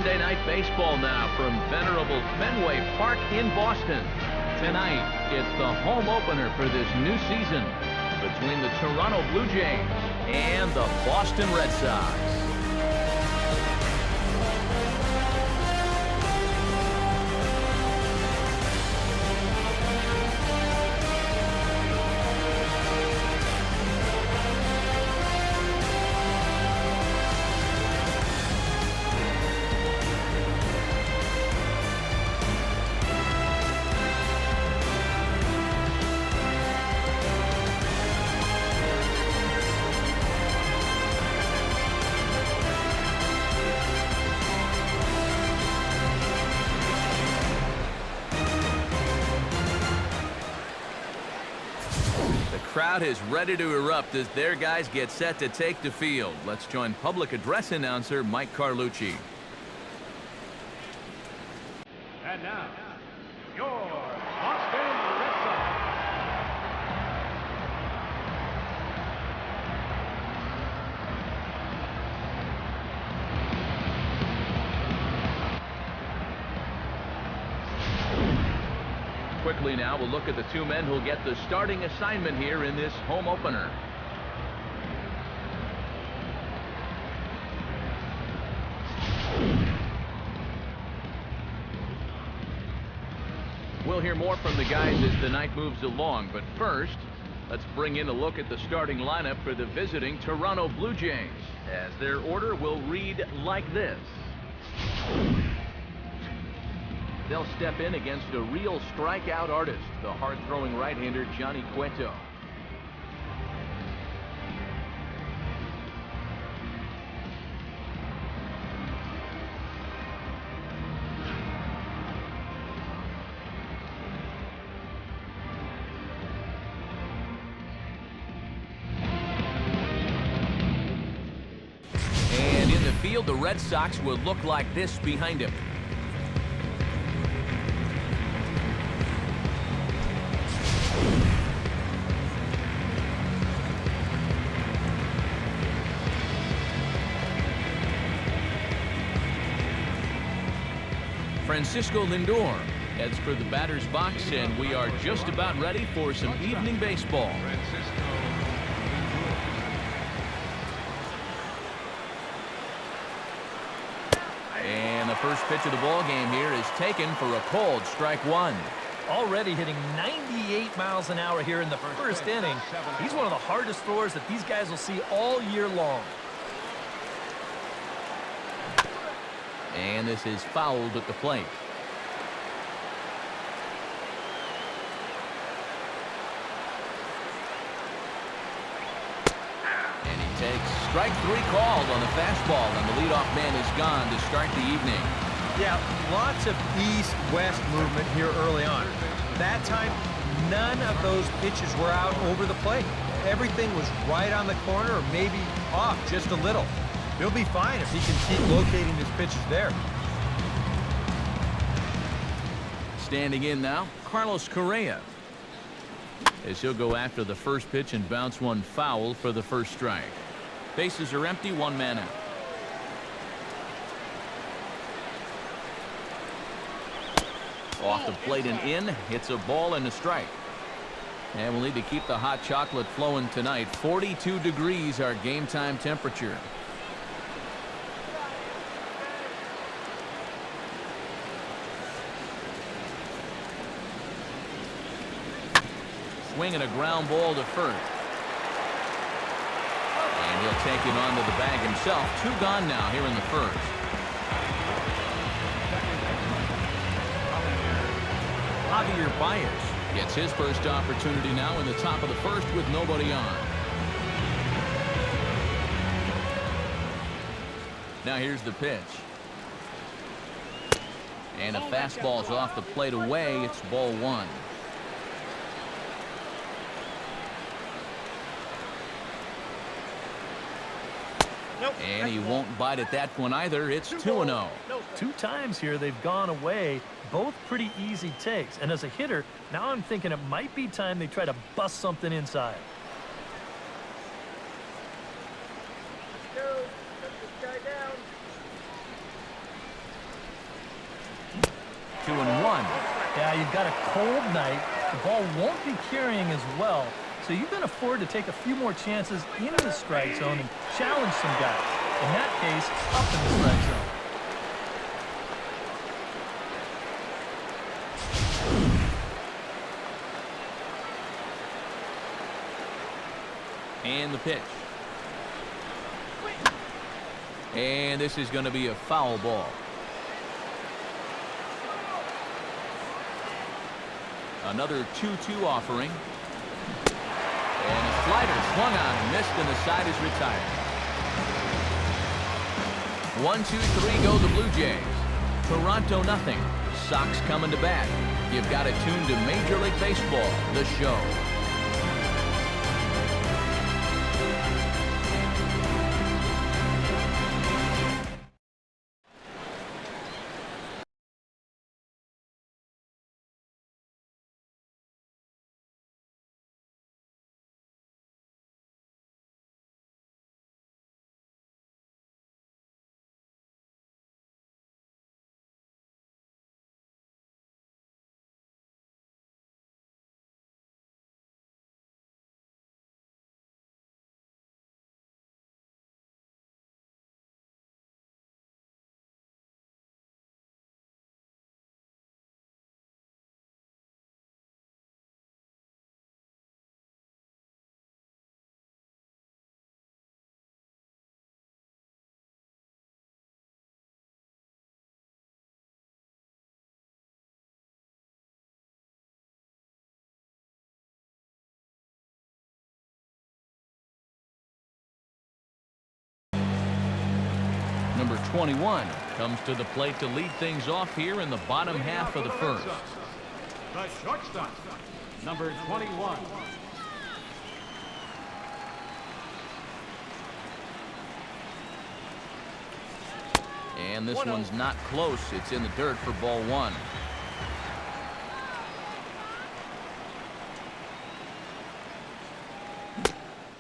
Monday Night Baseball now from venerable Fenway Park in Boston. Tonight, it's the home opener for this new season between the Toronto Blue Jays and the Boston Red Sox. Crowd is ready to erupt as their guys get set to take the field. Let's join public address announcer Mike Carlucci. And now, your Boston Red Sox. Quickly now, we'll look at the two men who'll get the starting assignment here in this home opener. We'll hear more from the guys as the night moves along, but first, let's bring in a look at the starting lineup for the visiting Toronto Blue Jays, as their order will read like this. They'll step in against a real strikeout artist, the hard-throwing right-hander Johnny Cueto. And in the field, the Red Sox will look like this behind him. Francisco Lindor heads for the batter's box, and we are just about ready for some evening baseball. And the first pitch of the ball game here is taken for a cold strike one. Already hitting 98 miles an hour here in the first inning. He's one of the hardest throwers that these guys will see all year long. And this is fouled at the plate. And he takes strike three called on the fastball, and the leadoff man is gone to start the evening. Yeah, lots of east-west movement here early on. That time, none of those pitches were out over the plate. Everything was right on the corner or maybe off just a little. He'll be fine if he can keep locating his pitches there. Standing in now, Carlos Correa, as he'll go after the first pitch and bounce one foul for the first strike. Bases are empty, one man out. Off the plate and in, it's a ball and a strike. And we'll need to keep the hot chocolate flowing tonight. 42 degrees our game time temperature. Swinging a ground ball to first. And he'll take it onto the bag himself. Two gone now here in the first. Javir Baez gets his first opportunity now in the top of the first with nobody on. Now here's the pitch. And a fastball's off the plate away. It's ball one. And he won't bite at that one either. It's 2-0. Two times here they've gone away. Both pretty easy takes. And as a hitter, now I'm thinking it might be time they try to bust something inside. you've got a cold night. The ball won't be carrying as well, so you can afford to take a few more chances in the strike zone and challenge some guys. In that case, up in the strike zone. And the pitch. And this is going to be a foul ball. Another 2-2 offering. And a slider swung on and missed, and the side is retired. 1-2-3 go the Blue Jays. Toronto nothing. Sox coming to bat. You've got it tuned to Major League Baseball, the show. Number 21 comes to the plate to lead things off here in the bottom half of the first. The shortstop, number 21. And this one's not close. It's in the dirt for ball one.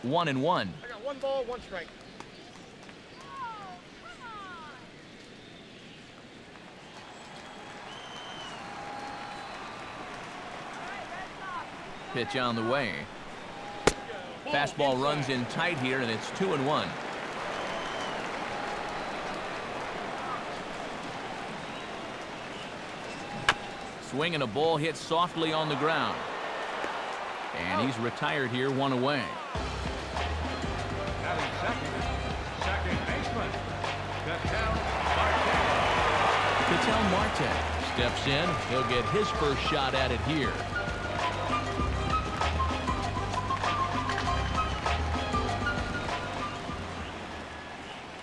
One and one. I got 1 ball, 1 strike. Pitch on the way. Fastball runs in tight here, and it's 2-1. Swing and a ball hit softly on the ground. And he's retired here, 1 away. Having second baseman, Ketel Marte steps in. He'll get his first shot at it here.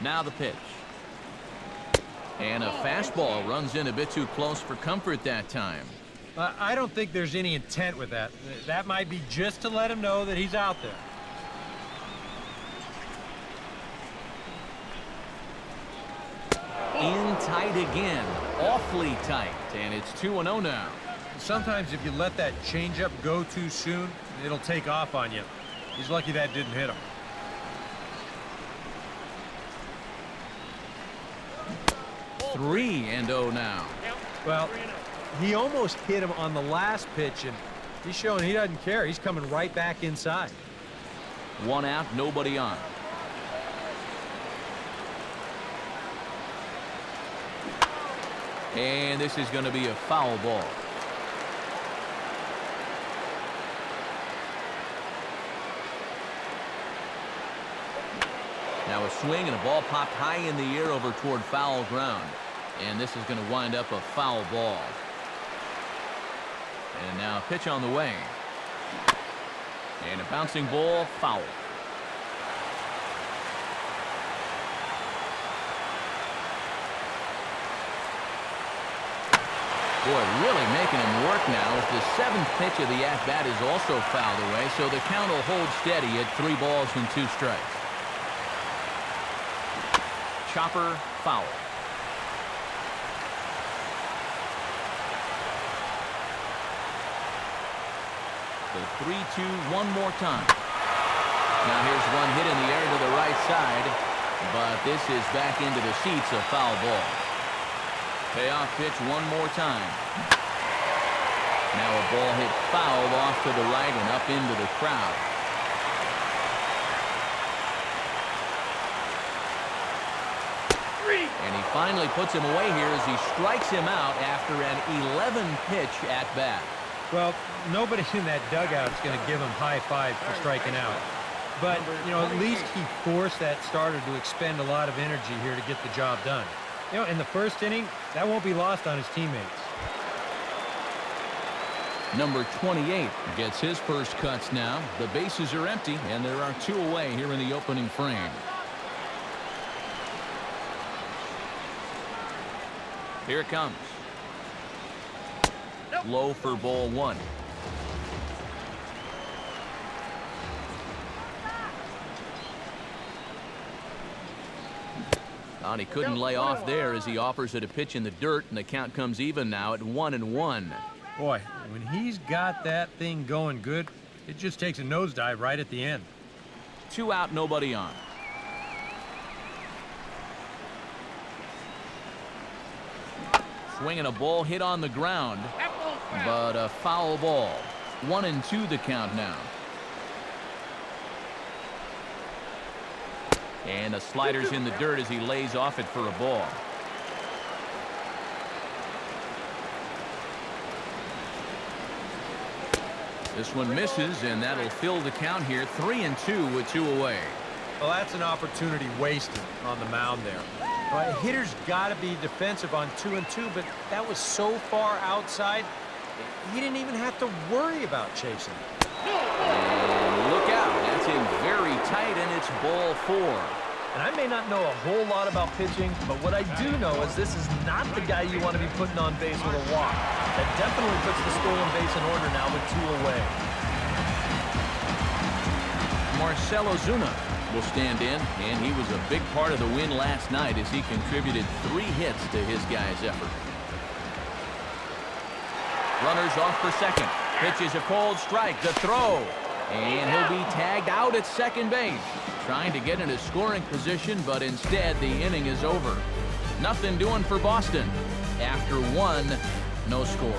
Now the pitch. And a fastball runs in a bit too close for comfort that time. I don't think there's any intent with that. That might be just to let him know that he's out there. In tight again. Awfully tight. And it's 2-0 now. Sometimes if you let that changeup go too soon, it'll take off on you. He's lucky that didn't hit him. 3-0 now. Well, he almost hit him on the last pitch, and he's showing he doesn't care. He's coming right back inside. 1 out, nobody on. And this is going to be a foul ball. Now a swing and a ball popped high in the air over toward foul ground. And this is going to wind up a foul ball. And now a pitch on the way. And a bouncing ball, foul. Boy, really making him work now as the 7th pitch of the at-bat is also fouled away, so the count will hold steady at 3 balls and 2 strikes. Chopper, foul. The 3-2 one more time. Now here's one hit in the air to the right side, but this is back into the seats, a foul ball. Payoff pitch one more time. Now a ball hit foul off to the right and up into the crowd. And he finally puts him away here as he strikes him out after an 11-pitch at-bat. Well, nobody in that dugout is going to give him high five for striking out. But, you know, at least he forced that starter to expend a lot of energy here to get the job done. You know, in the first inning, that won't be lost on his teammates. Number 28 gets his first cuts now. The bases are empty, and there are 2 away here in the opening frame. Here it comes. Low for ball 1. And he couldn't lay off there as he offers it a pitch in the dirt, and the count comes even now at 1-1. Boy, when he's got that thing going good, it just takes a nosedive right at the end. 2 out, nobody on. Swinging a ball hit on the ground, but a foul ball. 1-2 the count now. And the slider's in the dirt as he lays off it for a ball. This one misses, and that'll fill the count here. 3-2 with 2 away. Well, that's an opportunity wasted on the mound there. A hitter's got to be defensive on 2-2, but that was so far outside, he didn't even have to worry about chasing. And look out. That's in very tight, and it's ball 4. And I may not know a whole lot about pitching, but what I do know is this is not the guy you want to be putting on base with a walk. That definitely puts the stolen base in order now with 2 away. Marcell Ozuna will stand in, and he was a big part of the win last night as he contributed 3 hits to his guys' effort. Runners off for second. Pitch is a cold strike. The throw. And he'll be tagged out at second base. Trying to get in a scoring position, but instead the inning is over. Nothing doing for Boston. After 1, no score.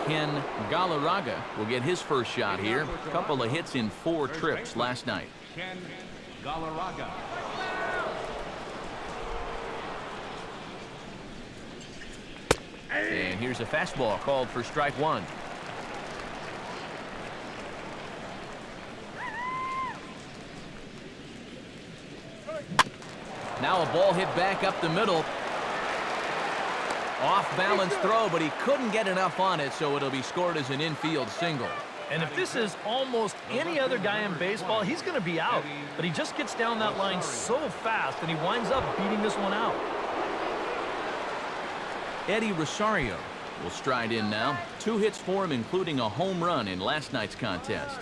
Ken Galarraga will get his first shot here. A couple of hits in 4 trips last night. Ken Galarraga. And here's a fastball called for strike 1. Now a ball hit back up the middle. Off-balance throw, but he couldn't get enough on it, so it'll be scored as an infield single. And if this is almost any other guy in baseball, he's going to be out. But he just gets down that line so fast, and he winds up beating this one out. Eddi Rosario will stride in now. 2 hits for him, including a home run in last night's contest.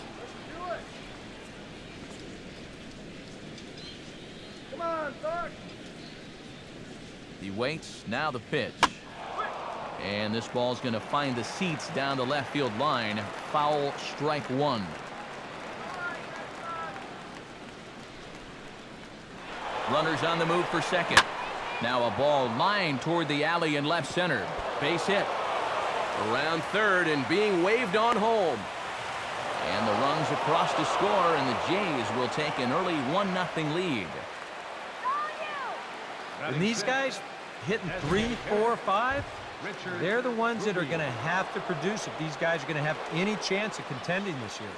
Come on, Doc. He waits. Now the pitch. And this ball's going to find the seats down the left field line. Foul, strike 1. Runners on the move for second. Now a ball lined toward the alley in left center. Base hit. Around third and being waved on home. And the runs across to score, and the Jays will take an early 1-0 lead. And these guys hitting 3, 4, 5, they're the ones that are going to have to produce if these guys are going to have any chance of contending this year.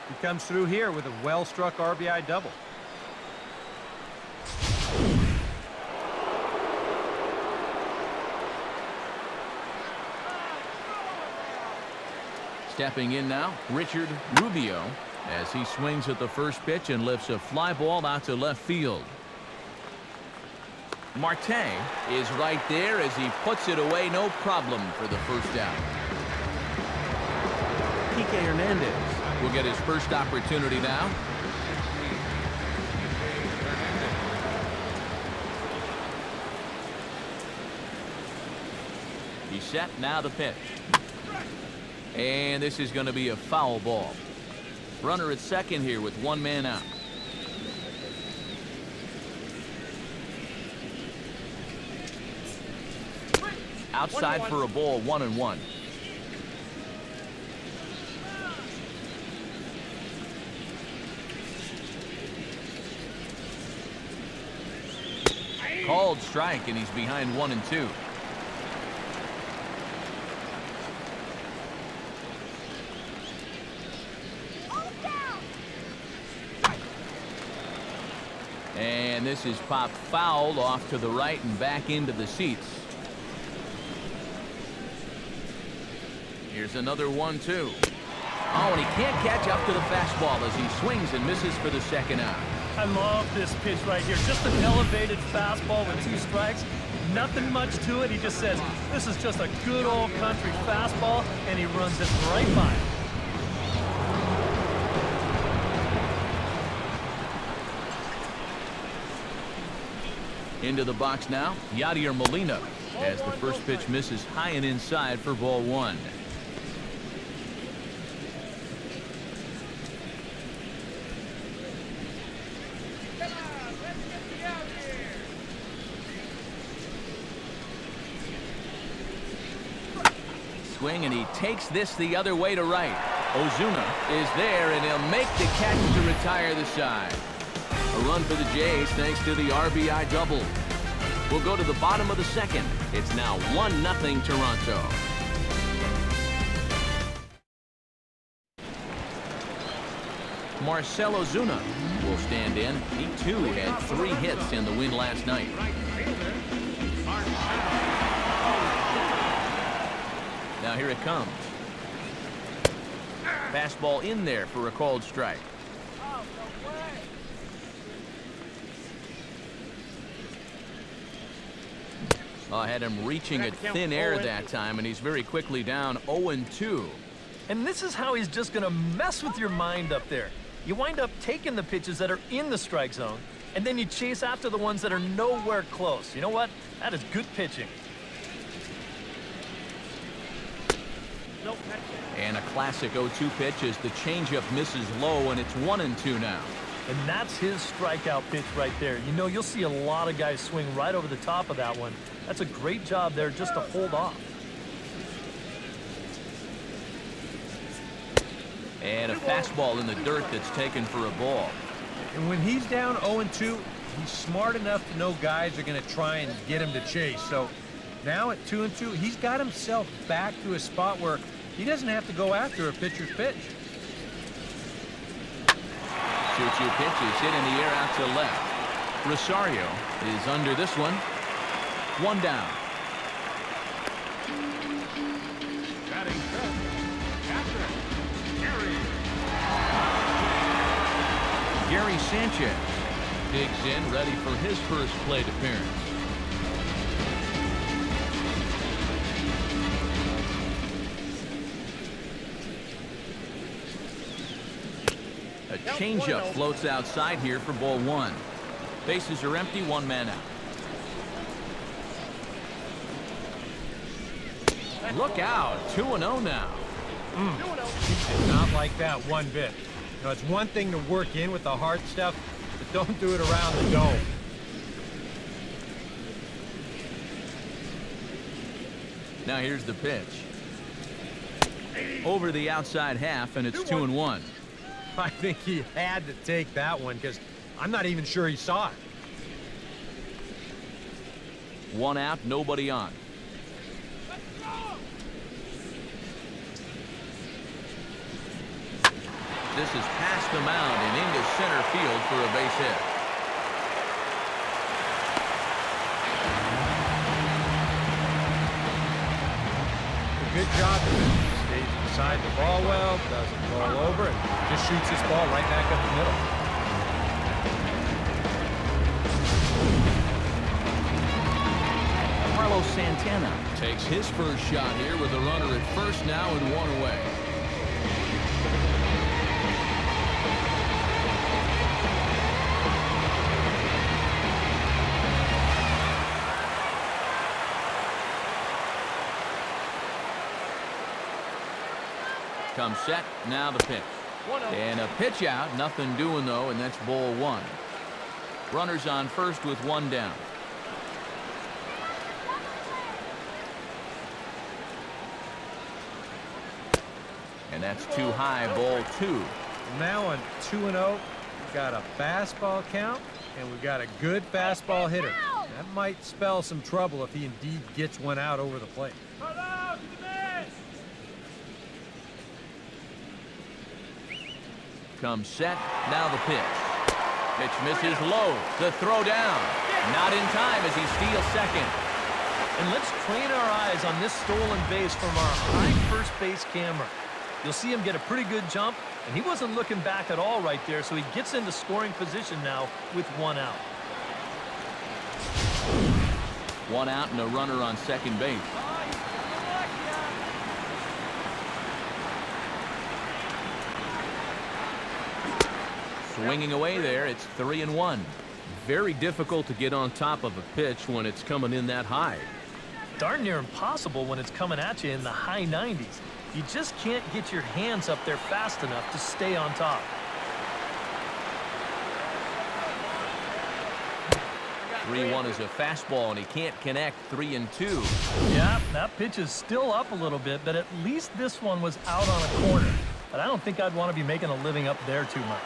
He comes through here with a well-struck RBI double. Stepping in now, Richard Rubio, as he swings at the first pitch and lifts a fly ball out to left field. Marte is right there as he puts it away, no problem for the first out. Kike Hernandez will get his first opportunity now. He's set, now the pitch. And this is going to be a foul ball. Runner at second here with 1 man out. Outside for a ball, 1-1. Called strike, and he's behind 1-2. And this is popped foul off to the right and back into the seats. Here's another 1-2. Oh, and he can't catch up to the fastball as he swings and misses for the second out. I love this pitch right here. Just an elevated fastball with 2 strikes. Nothing much to it. He just says, this is just a good old country fastball, and he runs it right by him. Into the box now, Yadier Molina, as the first pitch misses high and inside for ball 1. Swing, and he takes this the other way to right. Ozuna is there, and he'll make the catch to retire the side. A run for the Jays thanks to the RBI double. We'll go to the bottom of the second. It's now 1-0 Toronto. Marcell Ozuna will stand in. He too had 3 hits in the win last night. Now here it comes. Fastball in there for a called strike. I had him reaching at thin air that time, and he's very quickly down 0-2. And this is how he's just going to mess with your mind up there. You wind up taking the pitches that are in the strike zone, and then you chase after the ones that are nowhere close. You know what? That is good pitching. And a classic 0-2 pitch as the changeup misses low, and it's 1-2 now. And that's his strikeout pitch right there. You know, you'll see a lot of guys swing right over the top of that one. That's a great job there just to hold off. And a fastball in the dirt that's taken for a ball. And when he's down 0-2, he's smart enough to know guys are going to try and get him to chase. So now at 2-2, he's got himself back to a spot where he doesn't have to go after a pitcher's pitch. 2-2 pitch is hit in the air out to left. Rosario is under this one. 1 down. Batting fifth, catcher, Gary Sanchez digs in, ready for his first plate appearance. A changeup floats outside here for ball 1. Bases are empty, 1 man out. Look out, 2-0 now. He did not like that one bit. You know, it's one thing to work in with the hard stuff, but don't do it around the dome. Now here's the pitch. Over the outside half, and it's 2-1. I think he had to take that one because I'm not even sure he saw it. 1 out, nobody on. This is past the mound and into center field for a base hit. Good job. Stays inside the ball well, doesn't roll over, and just shoots this ball right back up the middle. Carlos Santana takes his first shot here with a runner at first now and 1 away. Comes set, now the pitch. And a pitch out, nothing doing though, and that's ball 1. Runners on first with 1 down. And that's too high, ball 2. Now on 2-0, we've got a fastball count, and we've got a good fastball hitter. That might spell some trouble if he indeed gets one out over the plate. Comes set, now the pitch. Pitch misses low, the throw down. Not in time as he steals second. And let's train our eyes on this stolen base from our high first base camera. You'll see him get a pretty good jump, and he wasn't looking back at all right there, so he gets into scoring position now with 1 out. 1 out and a runner on second base. Swinging away there, it's 3-1. Very difficult to get on top of a pitch when it's coming in that high. Darn near impossible when it's coming at you in the high 90s. You just can't get your hands up there fast enough to stay on top. 3-1 is a fastball, and he can't connect. 3-2. Yeah, that pitch is still up a little bit, but at least this one was out on a corner. But I don't think I'd want to be making a living up there too much.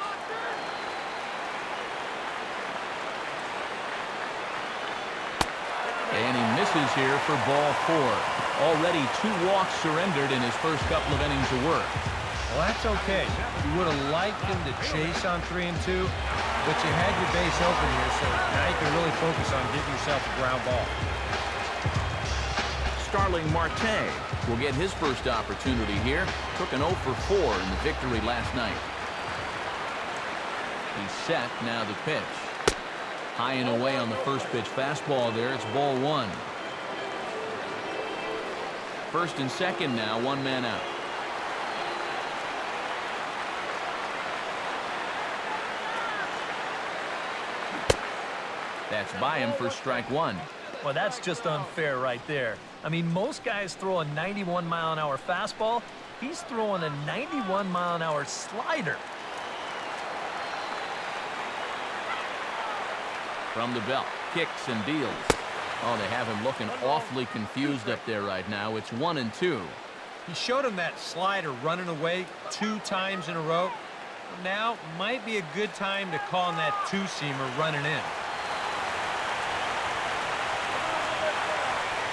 And he misses here for ball 4. Already 2 walks surrendered in his first couple of innings of work. Well, that's okay. You would have liked him to chase on 3-2, but you had your base open here, so now you can really focus on getting yourself a ground ball. Starlin Marte will get his first opportunity here. Took an 0 for 4 in the victory last night. He's set, now the pitch. High and away on the first pitch fastball there. It's ball 1. First and second now, 1 man out. That's by him for strike 1. Well, that's just unfair right there. I mean, most guys throw a 91-mile-an-hour fastball. He's throwing a 91-mile-an-hour slider. From the belt, kicks and deals. Oh, they have him looking awfully confused up there right now. It's 1-2. He showed him that slider running away 2 times in a row. Now might be a good time to call him that 2-seamer running in.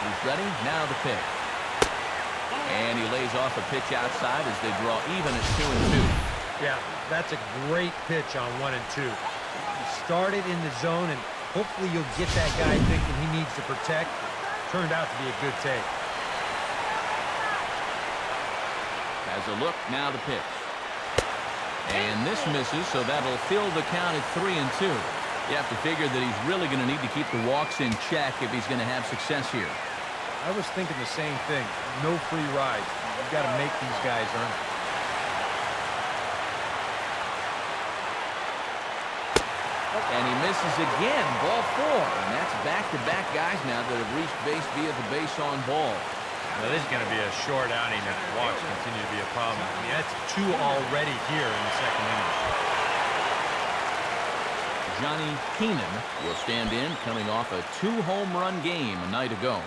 He's ready, now the pitch. And he lays off a pitch outside as they draw even at 2-2. Yeah, that's a great pitch on 1-2. He started in the zone, and hopefully you'll get that guy thinking he needs to protect. Turned out to be a good take. Has a look, now the pitch. And this misses, so that'll fill the count at 3-2. You have to figure that he's really going to need to keep the walks in check if he's going to have success here. I was thinking the same thing. No free rides. You've got to make these guys earn it. And he misses again, ball 4. And that's back-to-back guys now that have reached base via the base on ball. Now, this is going to be a short outing if the walks continue to be a problem. I mean, that's 2 already here in the second inning. Johnny Keenan will stand in, coming off a 2-home-run game a night ago.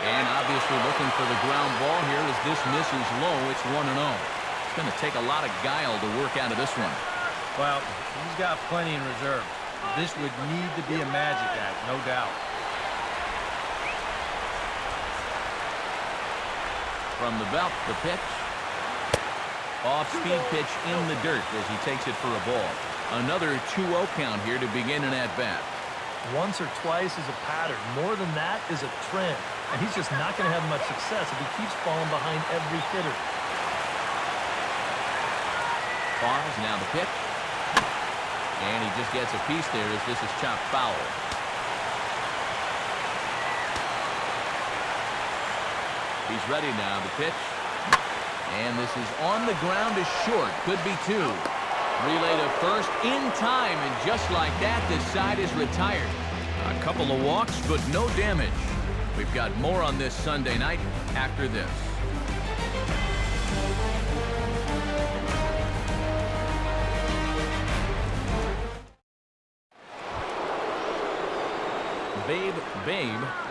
And obviously looking for the ground ball here as this misses low. It's 1-0. It's going to take a lot of guile to work out of this one. Well, he's got plenty in reserve. This would need to be a magic act, no doubt. From the belt, the pitch. Off-speed pitch in the dirt as he takes it for a ball. Another 2-0 count here to begin an at-bat. Once or twice is a pattern. More than that is a trend. And he's just not going to have much success if he keeps falling behind every hitter. Pause, now the pitch. And he just gets a piece there as this is chopped foul. He's ready now, the pitch. And this is on the ground is short. Could be 2. Relay to first in time, and just like that, this side is retired. A couple of walks, but no damage. We've got more on this Sunday night after this. Babe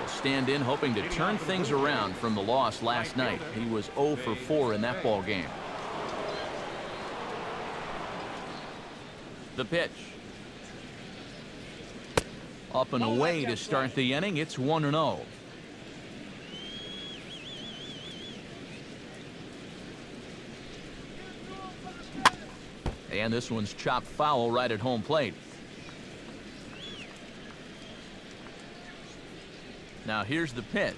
will stand in, hoping to turn things around from the loss last night. He was 0 for 4 in that ball game. The pitch. Up and away to start the inning. It's 1-0. And this one's chopped foul right at home plate. Now here's the pitch.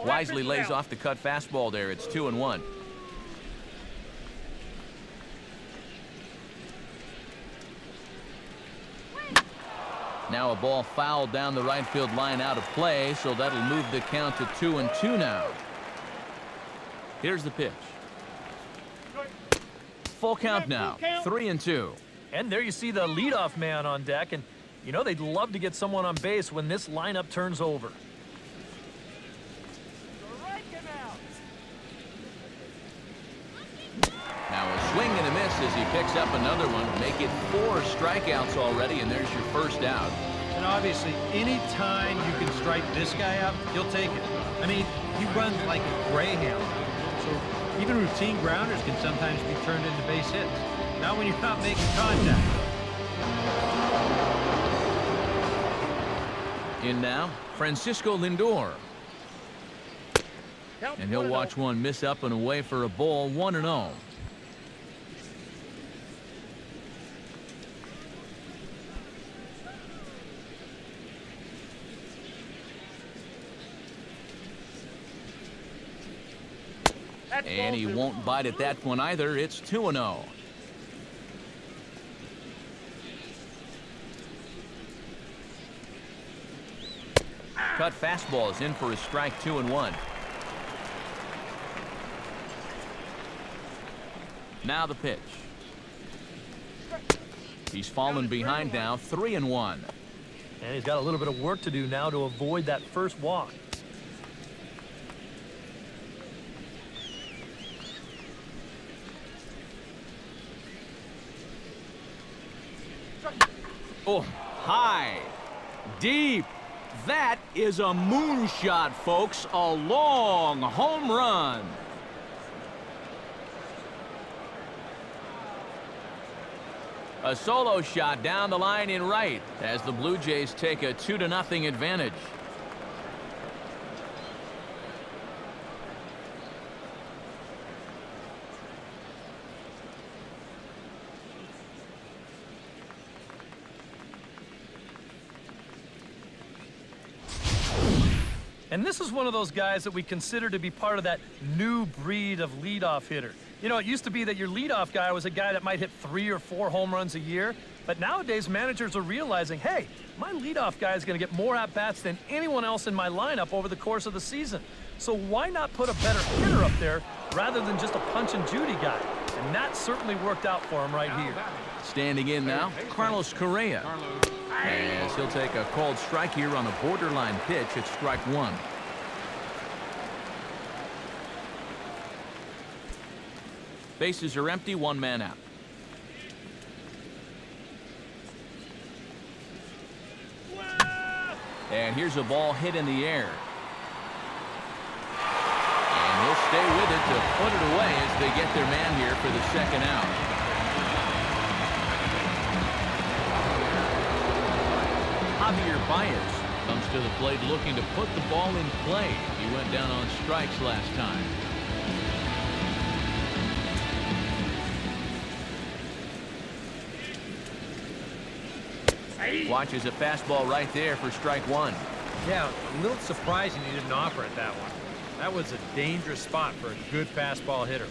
Wisely lays off the cut fastball there. It's 2-1. Now a ball fouled down the right field line out of play, so that'll move the count to 2-2 now. Here's the pitch. Full count now, 3-2. And there you see the leadoff man on deck, and you know they'd love to get someone on base when this lineup turns over. Now a swing and a miss as he picks up another one. Make it 4 strikeouts already, and there's your first out. And obviously, any time you can strike this guy out, he'll take it. I mean, he runs like a greyhound. So even routine grounders can sometimes be turned into base hits. Not when you're not making contact. In now, Francisco Lindor. And he'll watch one miss up and away for a ball, 1-0. And he won't bite at that one either. It's 2-0. Cut fastball is in for a strike, 2-1. Now the pitch. He's fallen behind now, 3-1. And he's got a little bit of work to do now to avoid that first walk. Oh, high, deep. That is a moonshot, folks. A long home run. A solo shot down the line in right as the Blue Jays take a 2-0 advantage. And this is one of those guys that we consider to be part of that new breed of leadoff hitter. You know, it used to be that your leadoff guy was a guy that might hit 3 or 4 home runs a year. But nowadays, managers are realizing, hey, my leadoff guy is going to get more at-bats than anyone else in my lineup over the course of the season. So why not put a better hitter up there rather than just a punch-and-Judy guy? And that certainly worked out for him right here. Standing in now, Carlos Correa. As he'll take a called strike here on a borderline pitch at strike 1. Bases are empty, 1 man out. And here's a ball hit in the air. And he'll stay with it to put it away as they get their man here for the second out. Javir Baez comes to the plate looking to put the ball in play. He went down on strikes last time. Watches a fastball right there for strike 1. Yeah, a little surprising he didn't offer it that one. That was a dangerous spot for a good fastball hitter.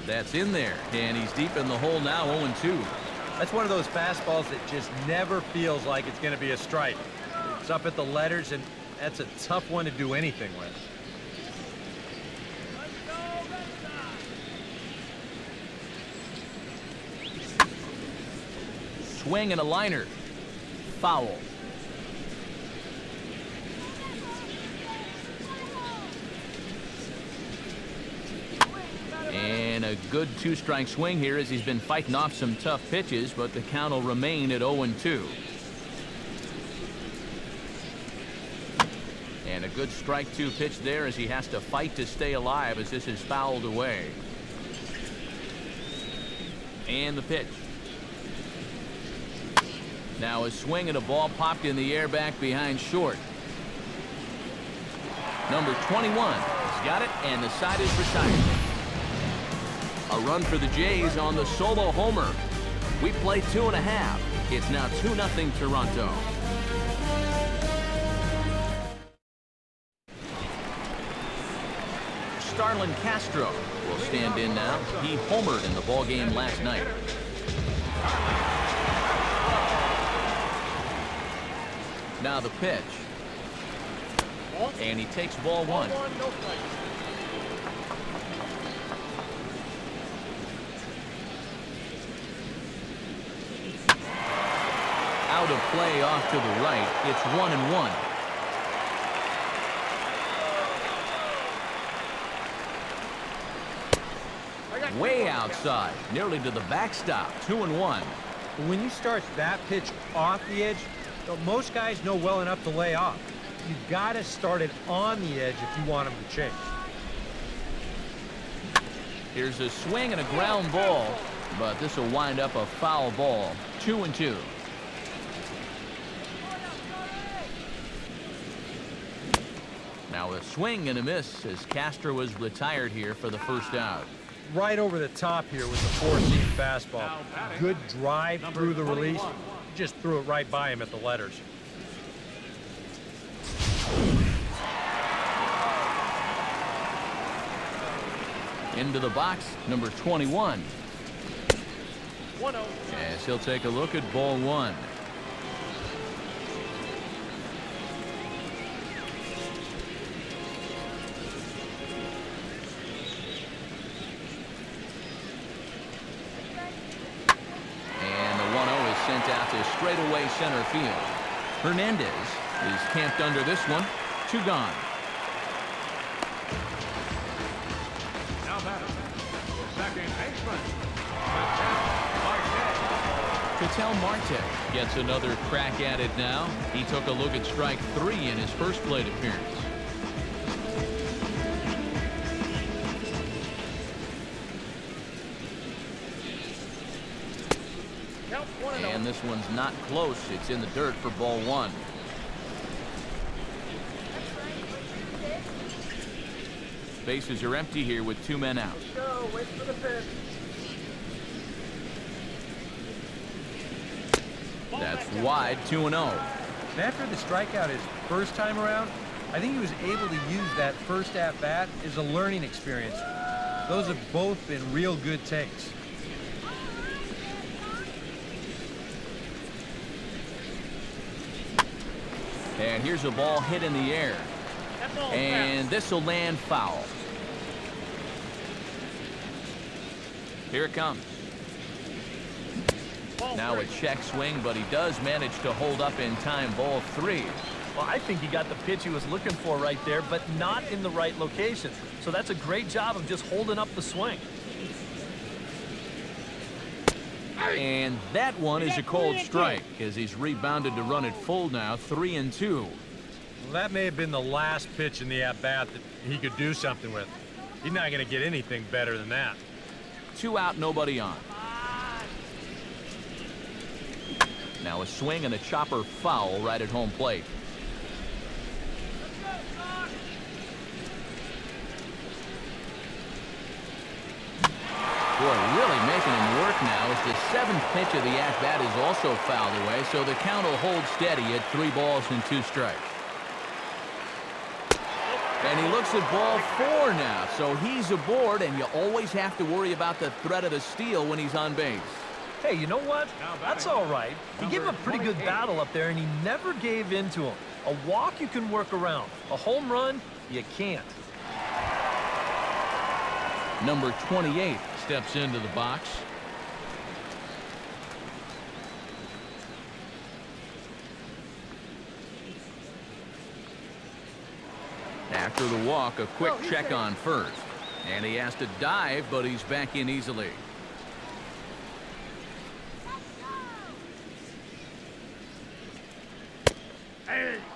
That's in there, and he's deep in the hole now, 0-2. That's one of those fastballs that just never feels like it's going to be a strike. It's up at the letters, and that's a tough one to do anything with. Swing and a liner. Foul. And a good two-strike swing here as he's been fighting off some tough pitches, but the count will remain at 0-2. And a good strike two pitch there as he has to fight to stay alive as this is fouled away. And the pitch. Now a swing and a ball popped in the air back behind short. Number 21 has got it, and the side is retired. A run for the Jays on the solo homer. We play 2.5. It's now 2-0 Toronto. Starlin Castro will stand in now. He homered in the ballgame last night. Now the pitch. And he takes ball one. Out of play off to the right. It's 1-1. Way outside, nearly to the backstop. 2-1. When you start that pitch off the edge, most guys know well enough to lay off. You've got to start it on the edge if you want them to chase. Here's a swing and a ground ball, but this will wind up a foul ball. 2-2. Now a swing and a miss as Castro is retired here for the first out. Right over the top here with the four-seam fastball. Good drive through the release. Just threw it right by him at the letters. Into the box, number 21. As he'll take a look at ball one. Sent out to straightaway center field. Hernandez is camped under this one. 2 gone. Now batting, second baseman, Ketel Marte gets another crack at it now. He took a look at strike 3 in his first plate appearance. And this one's not close. It's in the dirt for ball one. Bases are empty here with 2 men out. Go, wait for the pitch. That's wide. 2-0. After the strikeout his first time around, I think he was able to use that first at-bat as a learning experience. Those have both been real good takes. And here's a ball hit in the air. And this will land foul. Here it comes. Now a check swing, but he does manage to hold up in time. Ball 3. Well, I think he got the pitch he was looking for right there, but not in the right location. So that's a great job of just holding up the swing. And that one is a cold strike as he's rebounded to run it full now. 3-2. Well, that may have been the last pitch in the at-bat that he could do something with. He's not going to get anything better than that. 2 out, nobody on. Now a swing and a chopper foul right at home plate. Boy, really making him work now as the 7th pitch of the at-bat is also fouled away, so the count will hold steady at 3 balls and 2 strikes. And he looks at ball 4 now, so he's aboard, and you always have to worry about the threat of the steal when he's on base. Hey, you know what? That's all right. He gave him a pretty good battle up there, and he never gave in to him. A walk you can work around. A home run, you can't. Number 28 steps into the box. After the walk, a quick check on first. And he has to dive, but he's back in easily.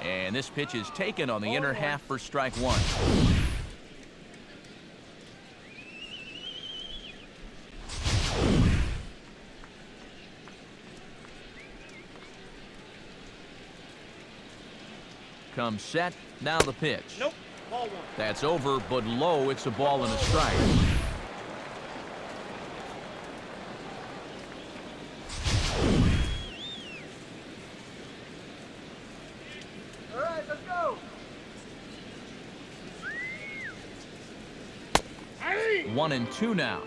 And this pitch is taken on the inner half for strike one. Comes set, now the pitch. Nope. Ball one. That's over, but low, it's a ball and a strike. All right, let's go. 1-2 now.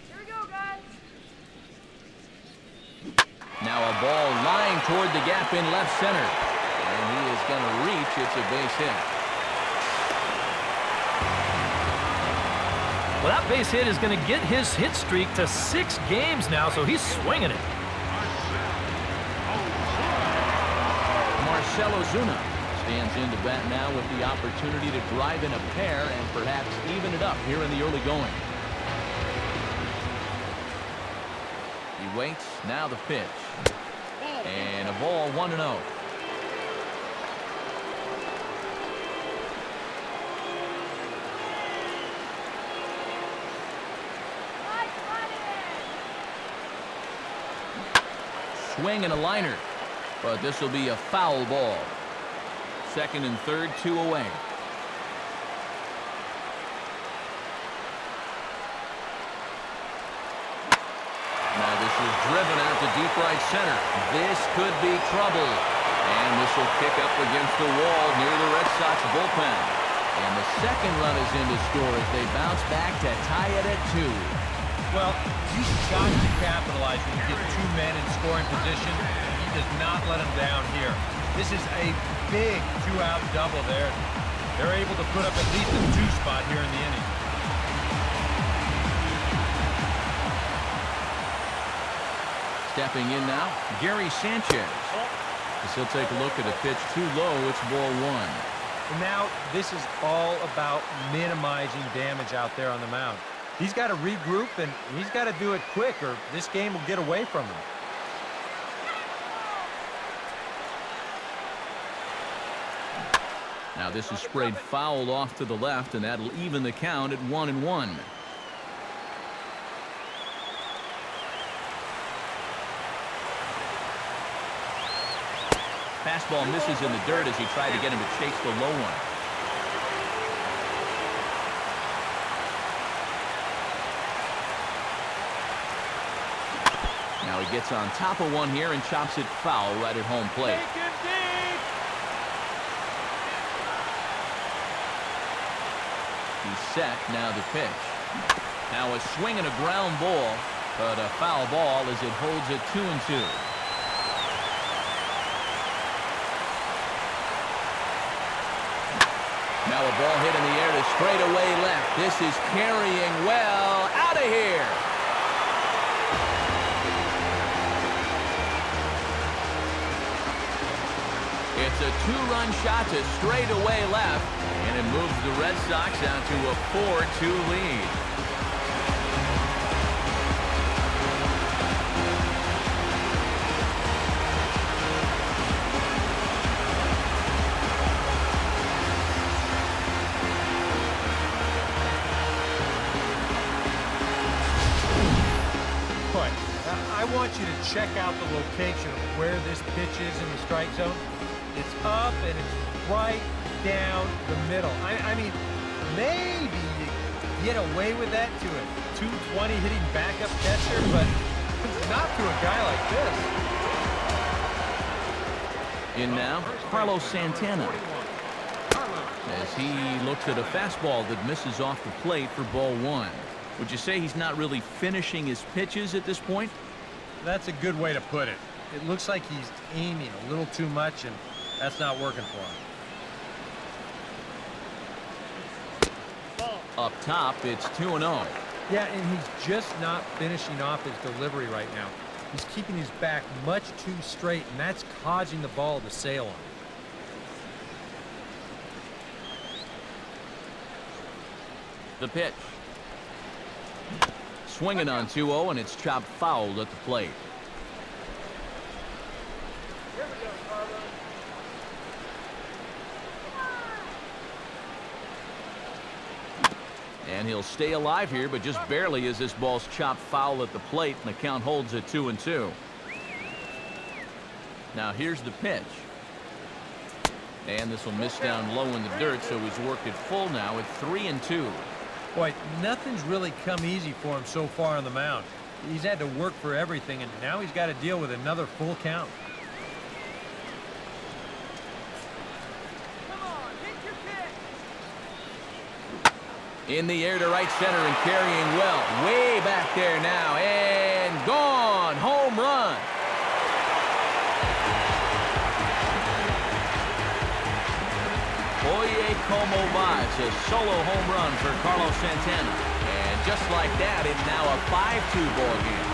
Here we go, guys. Now a ball lying toward the gap in left center. And he is going to reach. It's a base hit. Well, that base hit is going to get his hit streak to 6 games now, so he's swinging it. Marcell Ozuna stands into bat now with the opportunity to drive in a pair and perhaps even it up here in the early going. He waits, now the pitch. And a ball 1-0. Swing and a liner, but this will be a foul ball. Second and third, 2 away. Now this is driven out to deep right center. This could be trouble. And this will kick up against the wall near the Red Sox bullpen. And the second run is in to score as they bounce back to tie it at 2. Well, he's got to capitalize when you get 2 men in scoring position. He does not let them down here. This is a big 2-out double there. They're able to put up at least a 2 spot here in the inning. Stepping in now, Gary Sanchez. As he'll take a look at a pitch too low, it's ball 1. And now this is all about minimizing damage out there on the mound. He's got to regroup, and he's got to do it quick, or this game will get away from him. Now this is sprayed foul off to the left, and that'll even the count at 1-1. Fastball misses in the dirt as he tried to get him to chase the low one. Now he gets on top of one here and chops it foul right at home plate. He's set, now the pitch. Now a swing and a ground ball, but a foul ball as it holds it 2-2. Now a ball hit in the air to straightaway left. This is carrying well out of here. It's a 2-run shot to straightaway left, and it moves the Red Sox out to a 4-2 lead. I want you to check out the location of where this pitch is in the strike zone. It's up and it's right down the middle. I mean, maybe you get away with that to a 220 hitting backup catcher, but not to a guy like this. In now, Carlos Santana. As he looks at a fastball that misses off the plate for ball 1. Would you say he's not really finishing his pitches at this point? That's a good way to put it. It looks like he's aiming a little too much, and that's not working for him. Up top, it's 2-0. Yeah, and he's just not finishing off his delivery right now. He's keeping his back much too straight, and that's causing the ball to sail on. The pitch. Swinging on 2-0, and it's chopped foul at the plate. Here we go, Carlos. And he'll stay alive here, but just barely as this ball's chopped foul at the plate, and the count holds at 2-2. Now here's the pitch. And this will miss down low in the dirt, so he's worked it full now at 3-2. Boy, nothing's really come easy for him so far on the mound. He's had to work for everything, and now he's got to deal with another full count. Come on, hit your pitch. In the air to right center and carrying well. Way back there now, and gone. Home run. Oye como va. It's a solo home run for Carlos Santana. And just like that, it's now a 5-2 ball game.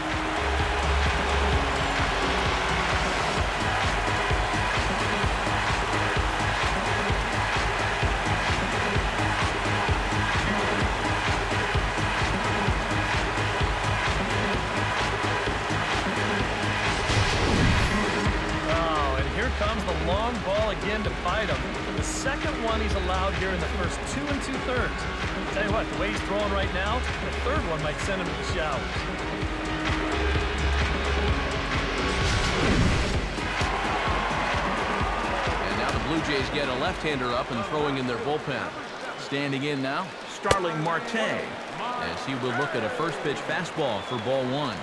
Oh, and here comes the long ball again to bite him. The second one he's allowed here in the first 2 2/3. Tell you what, the way he's throwing right now, the third one might send him to the showers. And now the Blue Jays get a left-hander up and throwing in their bullpen. Standing in now, Starlin Marte, as he will look at a first-pitch fastball for ball one.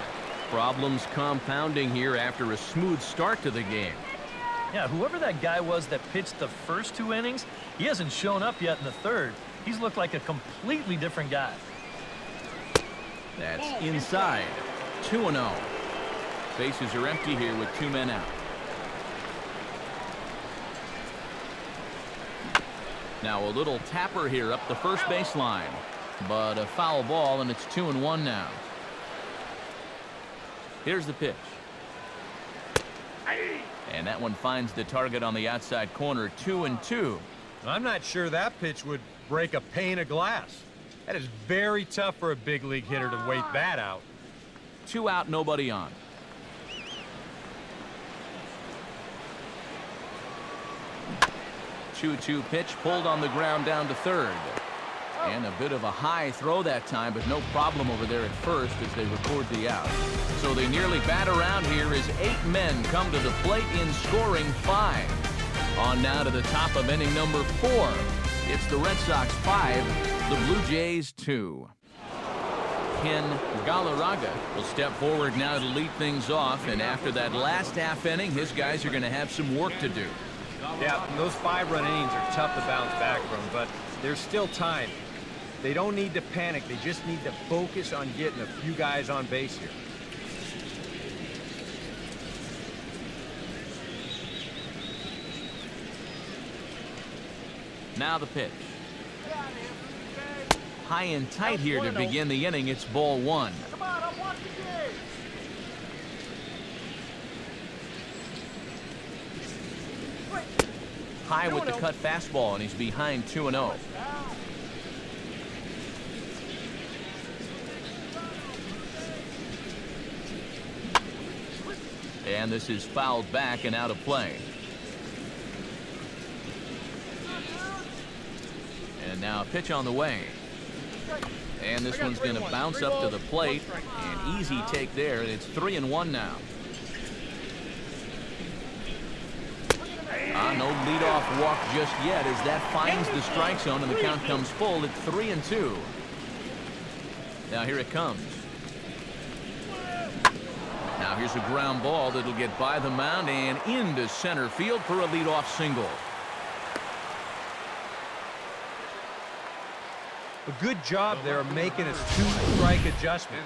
Problems compounding here after a smooth start to the game. Yeah, whoever that guy was that pitched the first 2 innings, he hasn't shown up yet in the third. He's looked like a completely different guy. That's inside. 2-0. Bases are empty here with 2 men out. Now a little tapper here up the first baseline, but a foul ball, and it's 2-1 now. Here's the pitch. And that one finds the target on the outside corner. 2-2. I'm not sure that pitch would break a pane of glass. That is very tough for a big league hitter to wait that out. 2 out, nobody on. Two-two pitch pulled on the ground down to third. And a bit of a high throw that time, but no problem over there at first as they record the out. So they nearly bat around here as 8 men come to the plate in scoring 5. On now to the top of inning number 4. It's the Red Sox 5, the Blue Jays 2. Ken Galarraga will step forward now to lead things off, and after that last half inning, his guys are going to have some work to do. Yeah, those 5-run innings are tough to bounce back from, but there's still time. They don't need to panic. They just need to focus on getting a few guys on base here. Now the pitch. High and tight here to begin the inning. It's ball 1. Come on, I'm watching this. High with the cut fastball, and he's behind 2-0. And this is fouled back and out of play. And now a pitch on the way. And this one's going to bounce up to the plate. An easy take there, and it's 3-1 now. No leadoff walk just yet as that finds the strike zone, and the count comes full at 3-2. Now here it comes. Now here's a ground ball that'll get by the mound and into center field for a leadoff single. A good job there of making a 2-strike adjustment.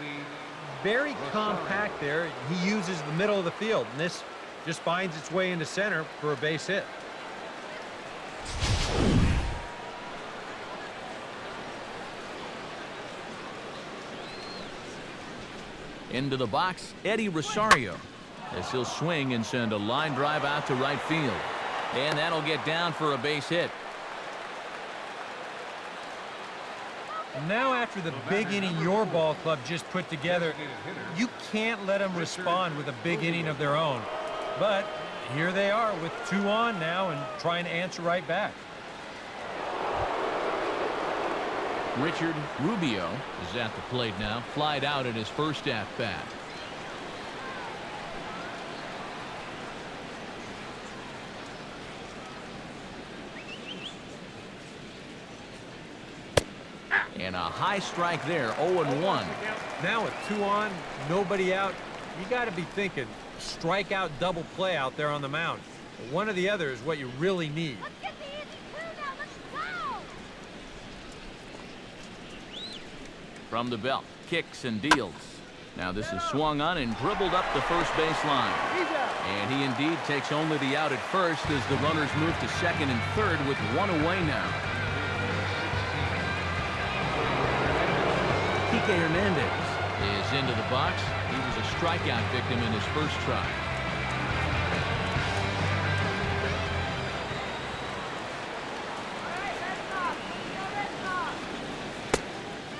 Very compact there. He uses the middle of the field, and this just finds its way into center for a base hit. Into the box, Eddi Rosario, as he'll swing and send a line drive out to right field. And that'll get down for a base hit. Now after the big inning your ball club just put together, you can't let them respond with a big inning of their own. But here they are with 2 on now and trying to answer right back. Richard Rubio is at the plate now, flied out at his first at-bat. And a high strike there, 0-1. Now with 2 on, nobody out, you got to be thinking strikeout double play out there on the mound. One or the other is what you really need. Let's get the Eddi clear now. Let's go. From the belt, kicks and deals. Now this is swung on and dribbled up the first base line. And he indeed takes only the out at first as the runners move to second and third with 1 away now. Kike Hernandez is into the box. He was a strikeout victim in his first try.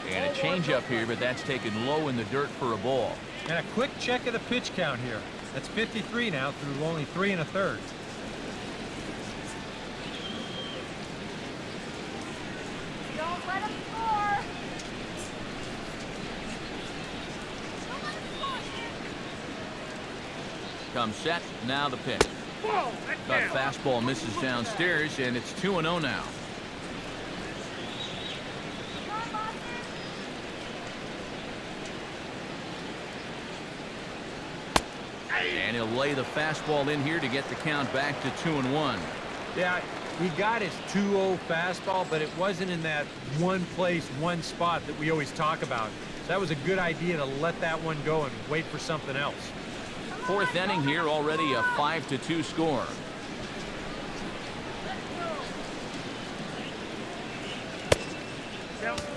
And a changeup here, but that's taken low in the dirt for a ball. And a quick check of the pitch count here. That's 53 now through only 3 1/3. Don't let him score. Don't let him score. Comes set, now the pitch. That fastball misses downstairs, and it's 2-0 now. And he'll lay the fastball in here to get the count back to 2-1. Yeah, he got his 2-0 fastball, but it wasn't in that one place, one spot that we always talk about. So that was a good idea to let that one go and wait for something else. Fourth inning here, already a 5-2 score.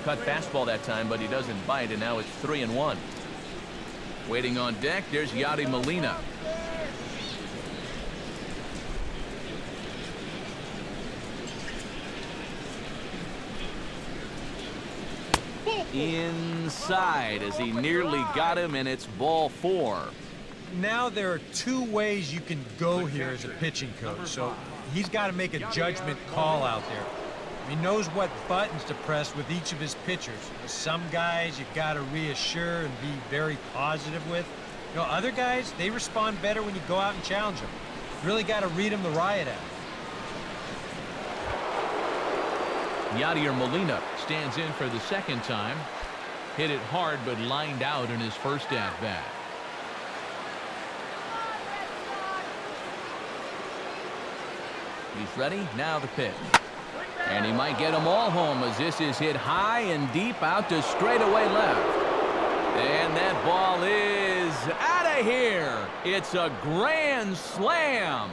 Cut fastball that time, but he doesn't bite, and now it's 3-1. Waiting on deck, there's Yadier Molina. Inside as he nearly got him, and it's ball 4. Now there are 2 ways you can go here as a pitching coach, so he's got to make a judgment call out there. He knows what buttons to press with each of his pitchers. Some guys you got to reassure and be very positive with. You know, other guys, they respond better when you go out and challenge them. You really got to read them the riot act. Yadier Molina stands in for the second time. Hit it hard, but lined out in his first at-bat. He's ready, now the pitch. And he might get them all home as this is hit high and deep out to straightaway left. And that ball is out of here. It's a grand slam.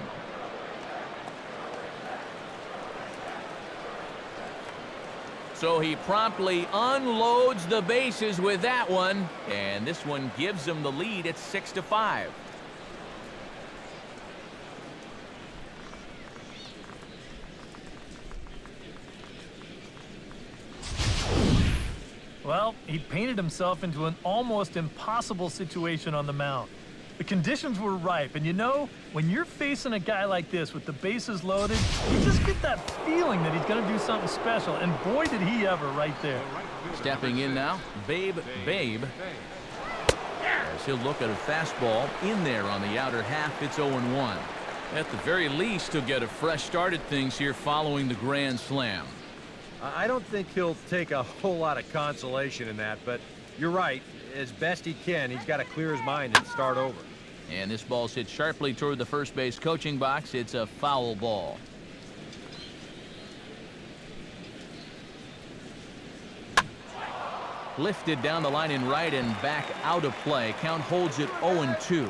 So he promptly unloads the bases with that one. And this one gives him the lead at 6-5. Well, he painted himself into an almost impossible situation on the mound. The conditions were ripe, and you know, when you're facing a guy like this with the bases loaded, you just get that feeling that he's going to do something special, and boy did he ever right there. Stepping in now, Babe. As he'll look at a fastball in there on the outer half, it's 0-1. At the very least, he'll get a fresh start at things here following the grand slam. I don't think he'll take a whole lot of consolation in that, but you're right. As best he can, he's got to clear his mind and start over. And this ball's hit sharply toward the first base coaching box. It's a foul ball. Lifted down the line in right and back out of play. Count holds it 0-2.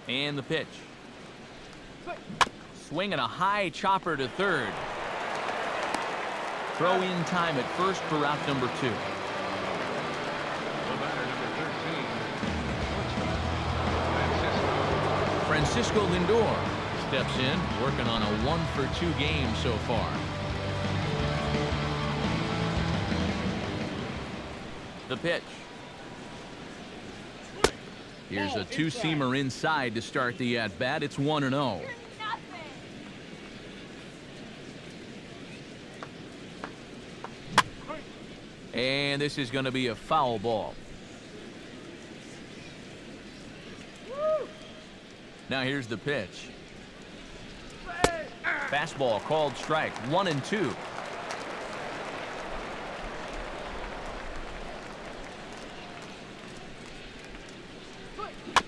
And the pitch. Swinging a high chopper to third. Throw in time at first for route number 2. The batter, number 13, Francisco Lindor steps in, working on a 1-for-2 game so far. The pitch. Here's a two-seamer inside to start the at-bat. It's 1-0. Nothing. And this is going to be a foul ball. Now here's the pitch. Fastball called strike. 1-2.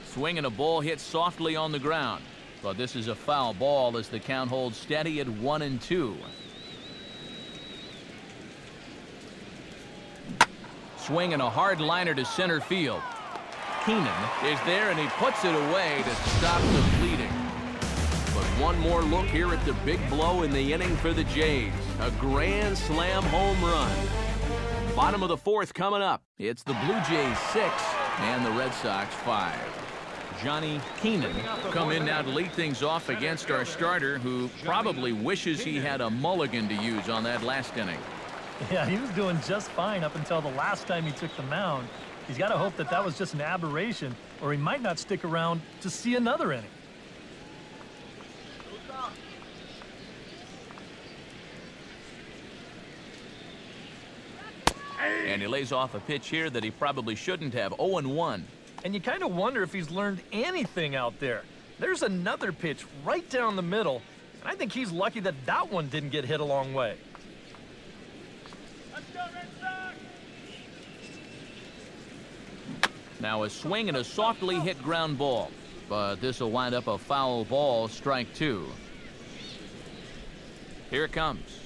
Swinging a ball hit softly on the ground. But this is a foul ball as the count holds steady at 1-2. Swinging a hard liner to center field. Keenan is there and he puts it away to stop the bleeding. But one more look here at the big blow in the inning for the Jays. A grand slam home run. Bottom of the fourth coming up. It's the Blue Jays 6 and the Red Sox 5. Johnny Keenan come in now to lead things off against our starter, who probably wishes he had a mulligan to use on that last inning. Yeah, he was doing just fine up until the last time he took the mound. He's got to hope that that was just an aberration, or he might not stick around to see another inning. And he lays off a pitch here that he probably shouldn't have. 0-1. And you kind of wonder if he's learned anything out there. There's another pitch right down the middle, and I think he's lucky that that one didn't get hit a long way. Let's go, Red Sox! Now a swing and a softly hit ground ball. But this will wind up a foul ball, strike 2. Here it comes.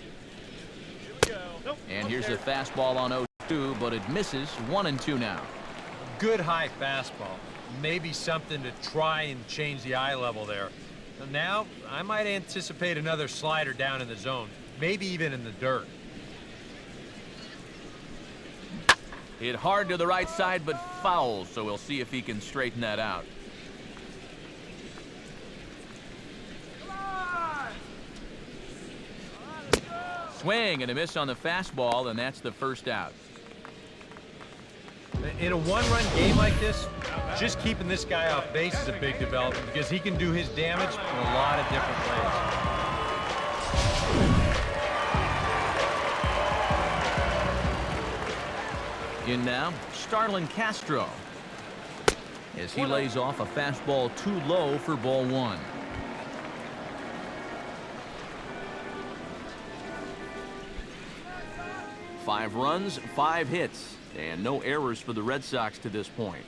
And here's a fastball on 0-2, but it misses. 1-2 now. Good high fastball. Maybe something to try and change the eye level there. Now, I might anticipate another slider down in the zone, maybe even in the dirt. Hit hard to the right side, but foul, so we'll see if he can straighten that out. Swing and a miss on the fastball, and that's the first out. In a one-run game like this, just keeping this guy off base is a big development because he can do his damage in a lot of different ways. In now, Starlin Castro, as he lays off a fastball too low for ball 1. Five runs, 5 hits, and no errors for the Red Sox to this point.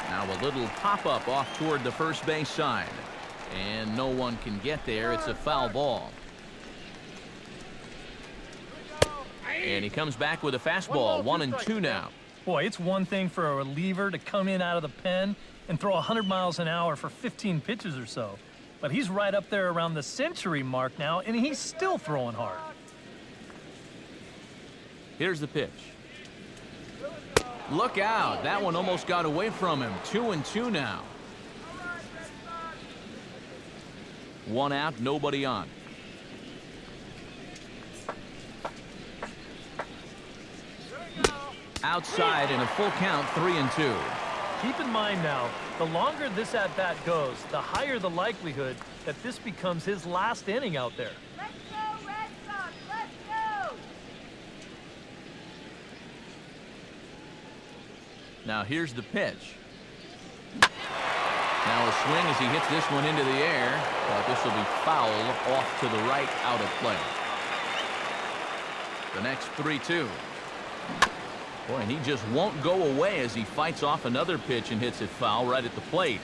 Now a little pop-up off toward the first base side, and no one can get there. It's a foul ball. And he comes back with a fastball. 1-2 now. Boy, it's one thing for a reliever to come in out of the pen and throw 100 miles an hour for 15 pitches or so. But he's right up there around the century mark now, and he's still throwing hard. Here's the pitch. Look out. That one almost got away from him. 2-2 now. 1 out, nobody on. Outside in a full count, 3-2. Keep in mind now, the longer this at-bat goes, the higher the likelihood that this becomes his last inning out there. Let's go, Red Sox! Let's go! Now here's the pitch. Now a swing as he hits this one into the air, but this will be foul off to the right, out of play. The next 3-2. Boy, and he just won't go away as he fights off another pitch and hits it foul right at the plate.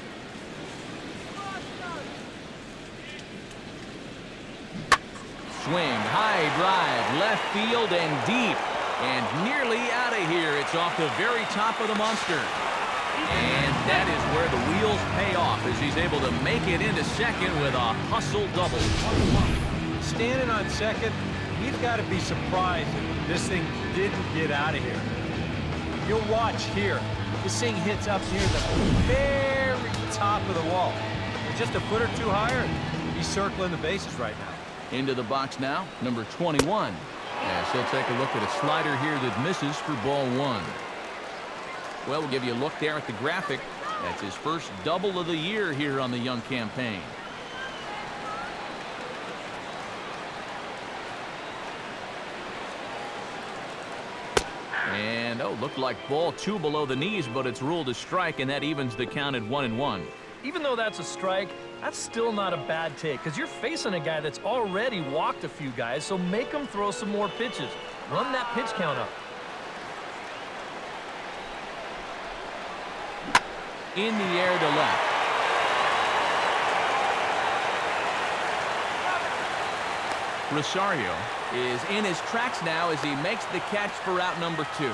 Swing, high drive, left field and deep. And nearly out of here. It's off the very top of the monster. And that is where the wheels pay off as he's able to make it into second with a hustle double. Standing on second, we've got to be surprised that this thing didn't get out of here. You'll watch here. This thing hits up near the very top of the wall. And just a foot or two higher, he's circling the bases right now. Into the box now, number 21. Yes, he'll take a look at a slider here that misses for ball one. Well, we'll give you a look there at the graphic. That's his first double of the year here on the young campaign. And, oh, looked like ball two below the knees, but it's ruled a strike, and that evens the count at 1-1. Even though that's a strike, that's still not a bad take because you're facing a guy that's already walked a few guys, so make him throw some more pitches. Run that pitch count up. In the air to left. Rosario is in his tracks now as he makes the catch for out number 2.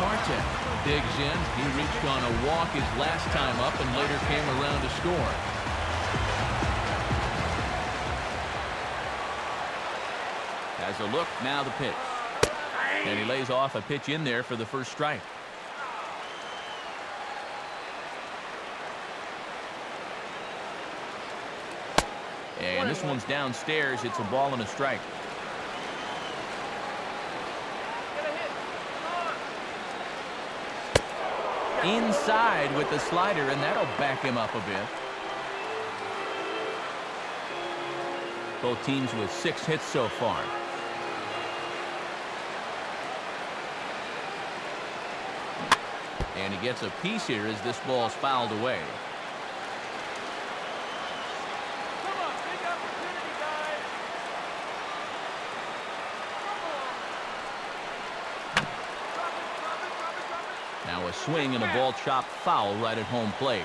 Marte digs in. He reached on a walk his last time up and later came around to score. Has a look, now the pitch. And he lays off a pitch in there for the first strike. And this one's downstairs. It's a ball and a strike. Inside with the slider, and that'll back him up a bit. Both teams with 6 hits so far. And he gets a piece here as this ball's fouled away. Now a swing and a ball chopped foul right at home plate.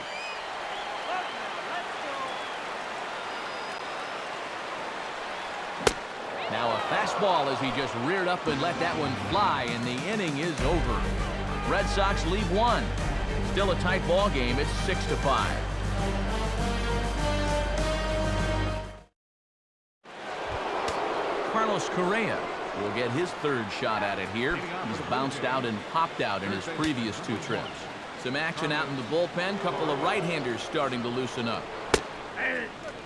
Now a fastball as he just reared up and let that one fly, and the inning is over. Red Sox lead 1. Still a tight ball game. It's 6-5. Correa will get his third shot at it here. He's bounced out and popped out in his previous 2 trips. Some action out in the bullpen. Couple of right-handers starting to loosen up.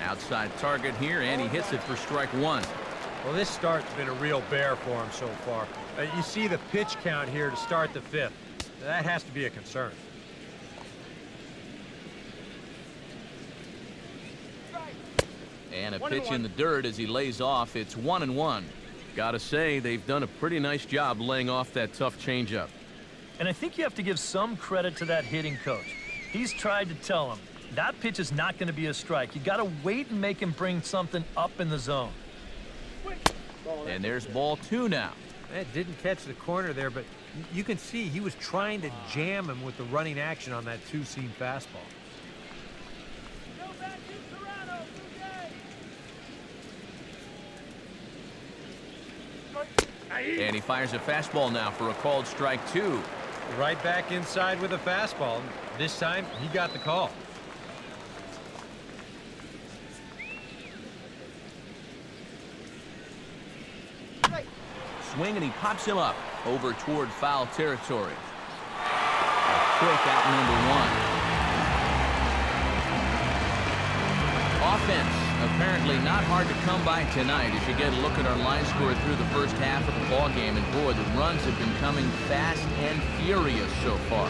Outside target here, and he hits it for strike 1. Well, this start's been a real bear for him so far. You see the pitch count here to start the 5th. That has to be a concern. And a pitch in the dirt as he lays off. It's 1-1. Gotta say, they've done a pretty nice job laying off that tough changeup. And I think you have to give some credit to that hitting coach. He's tried to tell him that pitch is not going to be a strike. You got to wait and make him bring something up in the zone. And there's ball 2 now. That didn't catch the corner there, but you can see he was trying to jam him with the running action on that 2-seam fastball. And he fires a fastball now for a called strike 2. Right back inside with a fastball. This time, he got the call. Swing, and he pops him up over toward foul territory. A quick out number 1. Offense apparently not hard to come by tonight as you get a look at our line score through the first half of the ball game, and boy, the runs have been coming fast and furious so far.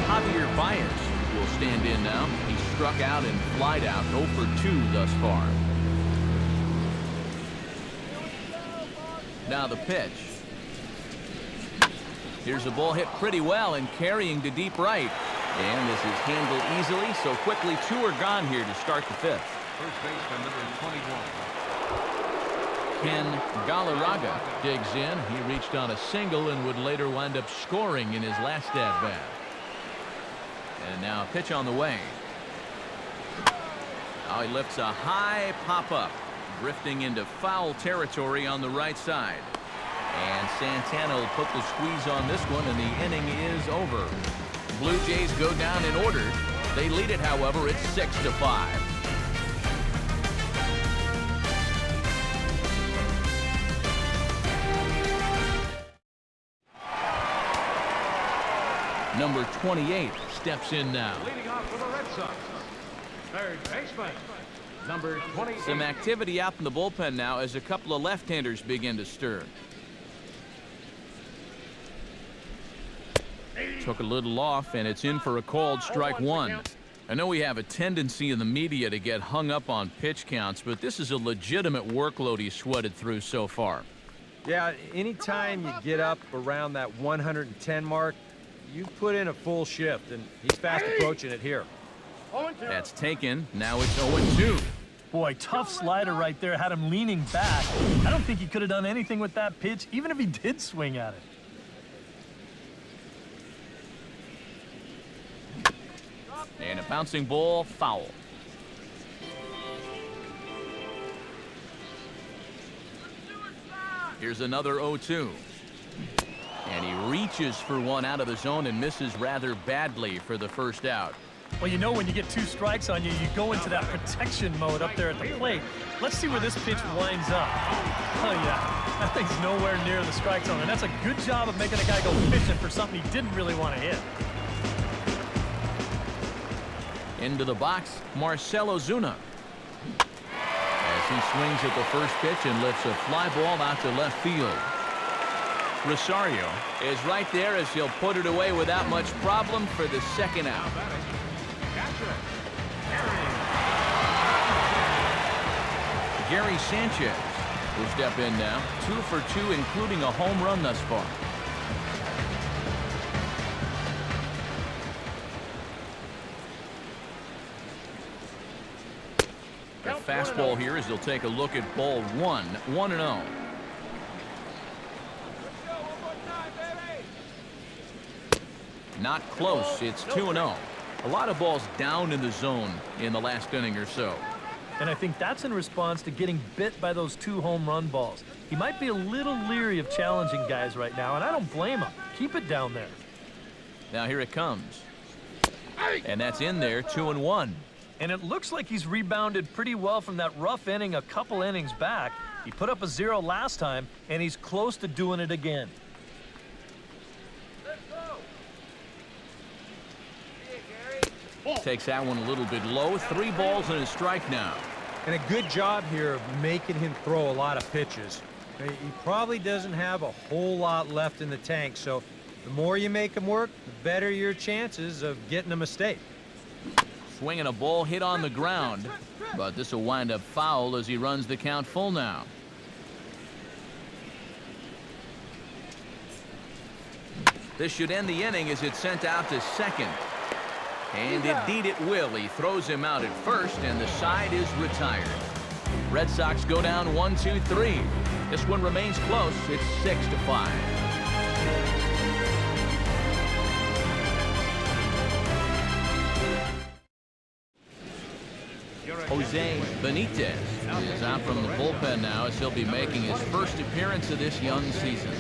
Javir Baez will stand in now. He struck out and flied out, 0 for 2 thus far. Now the pitch. Here's a ball hit pretty well and carrying to deep right. And this is handled easily, so quickly 2 are gone here to start the 5th. First baseman number 21. Ken Galarraga digs in. He reached on a single and would later wind up scoring in his last at-bat. And now a pitch on the way. Now he lifts a high pop-up, drifting into foul territory on the right side. And Santana will put the squeeze on this one, and the inning is over. Blue Jays go down in order. They lead it, however. It's 6-5. Number 28 steps in now. Leading off for the Red Sox, third baseman, number 28. Some activity out in the bullpen now as a couple of left-handers begin to stir. Took a little off, and it's in for a called strike one. I know we have a tendency in the media to get hung up on pitch counts, but this is a legitimate workload he's sweated through so far. Yeah, anytime you get up around that 110 mark, you put in a full shift, and he's fast approaching it here. That's taken. Now it's 0-2. Boy, tough slider right there. Had him leaning back. I don't think he could have done anything with that pitch, even if he did swing at it. And a bouncing ball, foul. Here's another 0-2. And he reaches for one out of the zone and misses rather badly for the first out. Well, you know when you get 2 strikes on you, you go into that protection mode up there at the plate. Let's see where this pitch winds up. Oh, yeah. That thing's nowhere near the strike zone, and that's a good job of making a guy go fishing for something he didn't really want to hit. Into the box, Marcell Ozuna. As he swings at the first pitch and lifts a fly ball out to left field. Rosario is right there as he'll put it away without much problem for the second out. Gary Sanchez will step in now. 2 for 2, including a home run thus far. The fastball here as he'll take a look at ball 1, 1-0. Not close. It's 2-0. A lot of balls down in the zone in the last inning or so. And I think that's in response to getting bit by those 2 home run balls. He might be a little leery of challenging guys right now, and I don't blame him. Keep it down there. Now here it comes. And that's in there, 2-1. And it looks like he's rebounded pretty well from that rough inning a couple innings back. He put up a 0 last time, and he's close to doing it again. Takes that one a little bit low. 3 balls and a strike now. And a good job here of making him throw a lot of pitches. He probably doesn't have a whole lot left in the tank, so the more you make him work, the better your chances of getting a mistake. Swinging a ball hit on the ground, but this will wind up foul as he runs the count full now. This should end the inning as it's sent out to second. And indeed it will. He throws him out at first, and the side is retired. Red Sox go down 1-2-3. This one remains close. It's 6-5. Jose Benitez is out from the bullpen now as he'll be making his first appearance of this young season.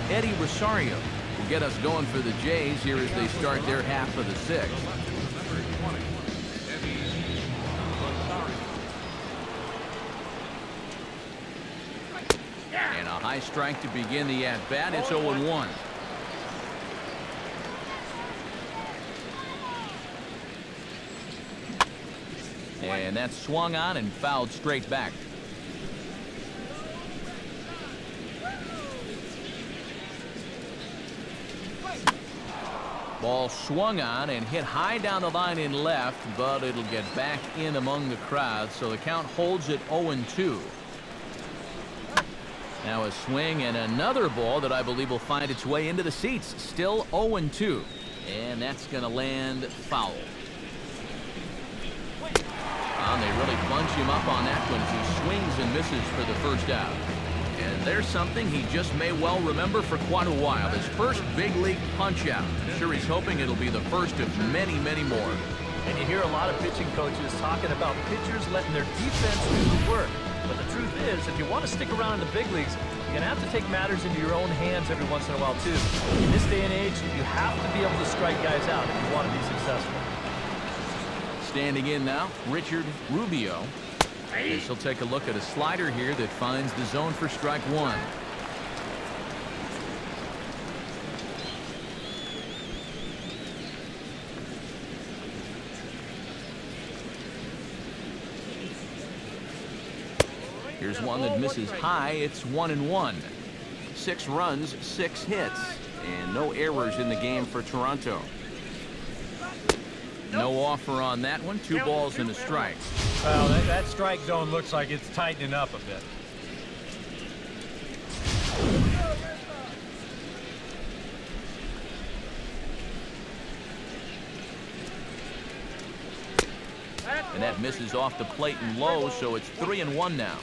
Eddi Rosario will get us going for the Jays here as they start their half of the 6th. And a high strike to begin the at-bat. It's 0-1. And that's swung on and fouled straight back. Ball swung on and hit high down the line in left, but it'll get back in among the crowd, so the count holds at 0-2. Now a swing and another ball that I believe will find its way into the seats. Still 0-2. And that's going to land foul. And they really bunch him up on that one as he swings and misses for the first out. And there's something he just may well remember for quite a while. His first big league punch out. I'm sure he's hoping it'll be the first of many, many more. And you hear a lot of pitching coaches talking about pitchers letting their defense do the work. But the truth is, if you want to stick around in the big leagues, you're going to have to take matters into your own hands every once in a while, too. In this day and age, you have to be able to strike guys out if you want to be successful. Standing in now, Richard Rubio. He'll take a look at a slider here that finds the zone for strike 1. Here's one that misses high. It's 1-1. 6 runs, 6 hits, and no errors in the game for Toronto. No offer on that one. 2 balls and a strike. Well, that strike zone looks like it's tightening up a bit. And that misses off the plate and low, so it's 3-1 now.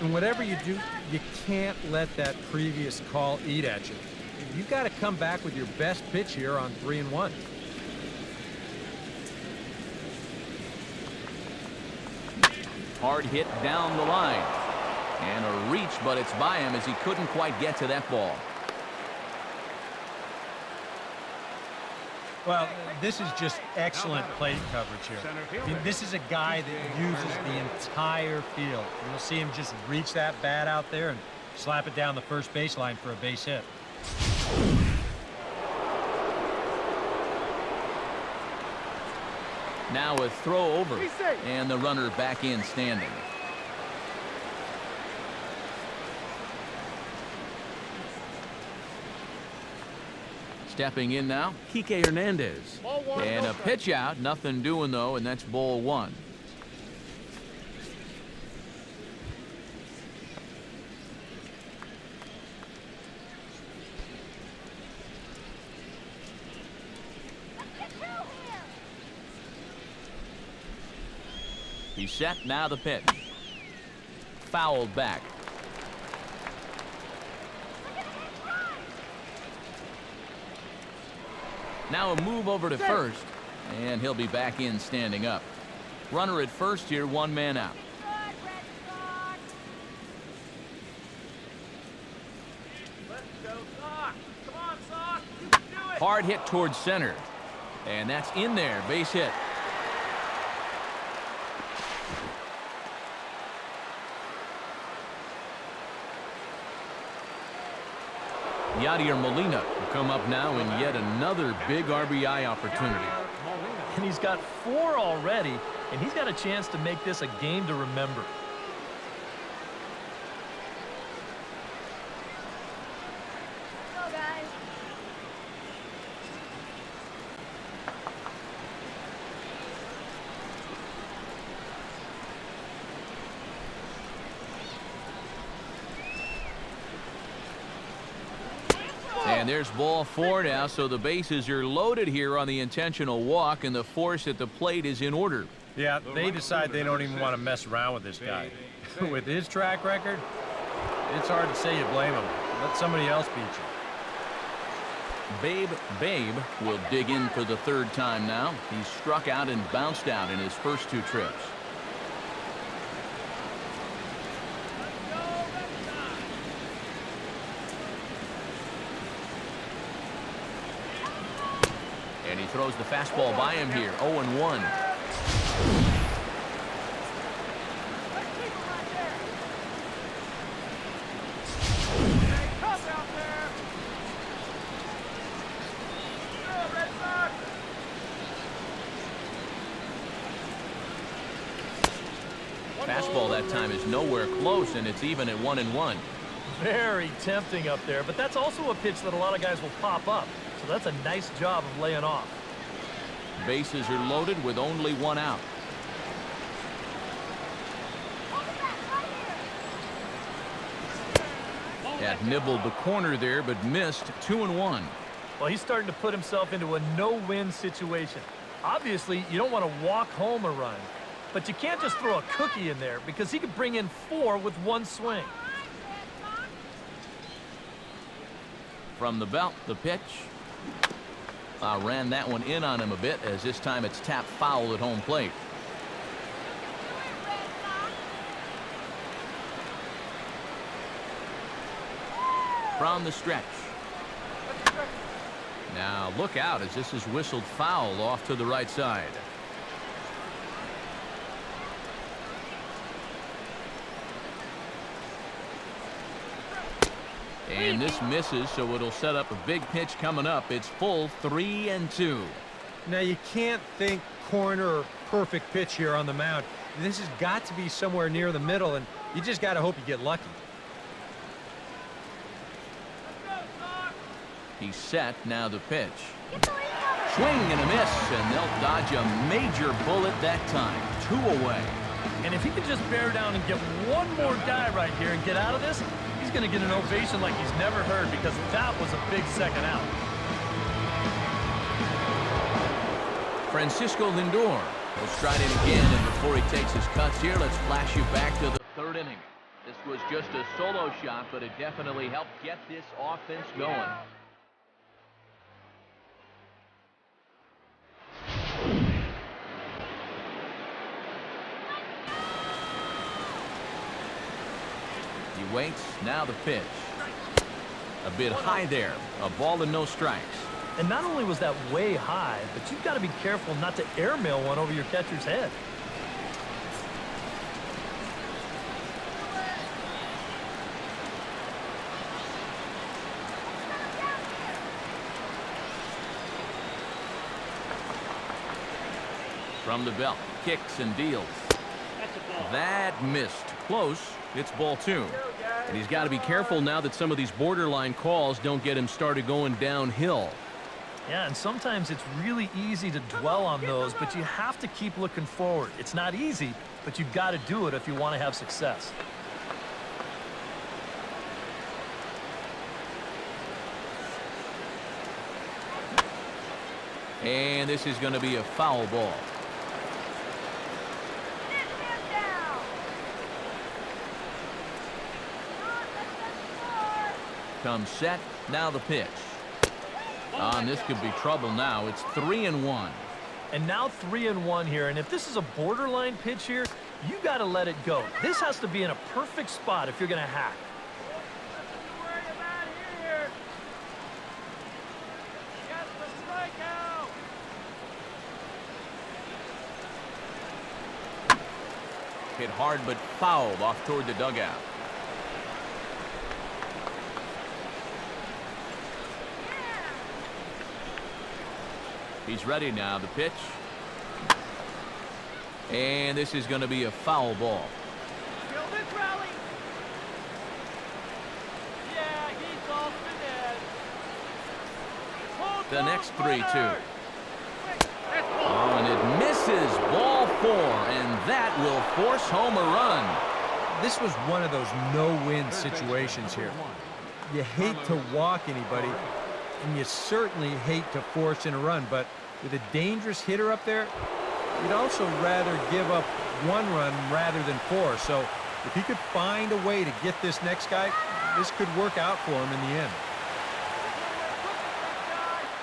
And whatever you do, you can't let that previous call eat at you. You've got to come back with your best pitch here on 3-1. Hard hit down the line. And a reach, but it's by him as he couldn't quite get to that ball. Well, this is just excellent plate coverage here. I mean, this is a guy that uses the entire field. You'll see him just reach that bat out there and slap it down the first baseline for a base hit. Now a throw over, and the runner back in standing. Stepping in now, Kike Hernandez. And a pitch out, nothing doing though, and that's ball 1. He's set, now the pitch. Fouled back. Now a move over to first, and he'll be back in standing up. Runner at first here, 1 man out. Hard hit towards center, and that's in there, base hit. Yadier Molina will come up now in yet another big RBI opportunity. And he's got 4 already, and he's got a chance to make this a game to remember. Go, guys. And there's ball 4 now, so the bases are loaded here on the intentional walk, and the force at the plate is in order. Yeah, they decide they don't even want to mess around with this guy. With his track record, it's hard to say you blame him. Let somebody else beat you. Babe will dig in for the 3rd time now. He's struck out and bounced out in his first 2 trips. And he throws the fastball by him here, 0-1. Fastball that time is nowhere close, and it's even at 1-1. Very tempting up there, but that's also a pitch that a lot of guys will pop up. So that's a nice job of laying off. Bases are loaded with only 1 out. That nibbled the corner there, but missed. 2-1. Well, he's starting to put himself into a no-win situation. Obviously, you don't want to walk home a run, but you can't just throw a cookie in there because he could bring in 4 with 1 swing. From the belt, the pitch. Ran that one in on him a bit, as this time it's tapped foul at home plate. From the stretch. Now look out as this is whistled foul off to the right side. And this misses, so it'll set up a big pitch coming up. It's full 3-2. Now, you can't think corner or perfect pitch here on the mound. This has got to be somewhere near the middle, and you just got to hope you get lucky. He's set, now the pitch. Swing and a miss, and they'll dodge a major bullet that time. 2 away. And if he could just bear down and get one more guy right here and get out of this, he's going to get an ovation like he's never heard, because that was a big second out. Francisco Lindor will stride in again, and before he takes his cuts here, let's flash you back to the 3rd inning. This was just a solo shot, but it definitely helped get this offense going. He waits, now the pitch. A bit high there, a ball and no strikes. And not only was that way high, but you've got to be careful not to airmail one over your catcher's head. From the belt, kicks and deals. That missed. Close. It's ball 2. And he's got to be careful now that some of these borderline calls don't get him started going downhill. Yeah, and sometimes it's really easy to dwell on those, but you have to keep looking forward. It's not easy, but you've got to do it if you want to have success. And this is going to be a foul ball. Comes set, now the pitch. And this could be trouble now. It's 3-1. And now 3-1 here, and if this is a borderline pitch here, you got to let it go. This has to be in a perfect spot if you're going to hack. Hit hard but fouled off toward the dugout. He's ready now, the pitch. And this is going to be a foul ball. The next 3-2. Oh, and it misses. Ball 4, and that will force home a run. This was one of those no-win situations here. You hate to walk anybody, and you certainly hate to force in a run, but with a dangerous hitter up there, you'd also rather give up 1 run rather than 4. So if he could find a way to get this next guy, this could work out for him in the end.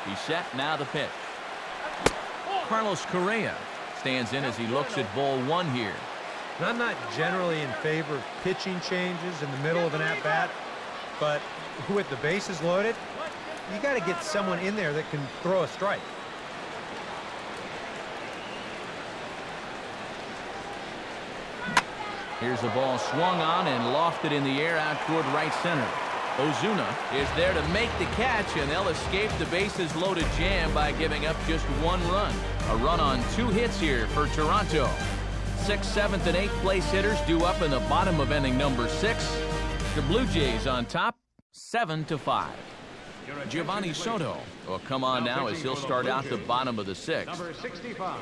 He's set, now the pitch. Carlos Correa stands in as he looks at ball 1 here. And I'm not generally in favor of pitching changes in the middle of an at-bat, but with the bases loaded, you got to get someone in there that can throw a strike. Here's a ball swung on and lofted in the air out toward right center. Ozuna is there to make the catch, and they'll escape the bases loaded jam by giving up just 1 run. A run on 2 hits here for Toronto. 6th, 7th, and 8th place hitters due up in the bottom of inning number 6. The Blue Jays on top, 7-5. Giovanni Soto will come on now as he'll start out the bottom of the 6th. Number 65,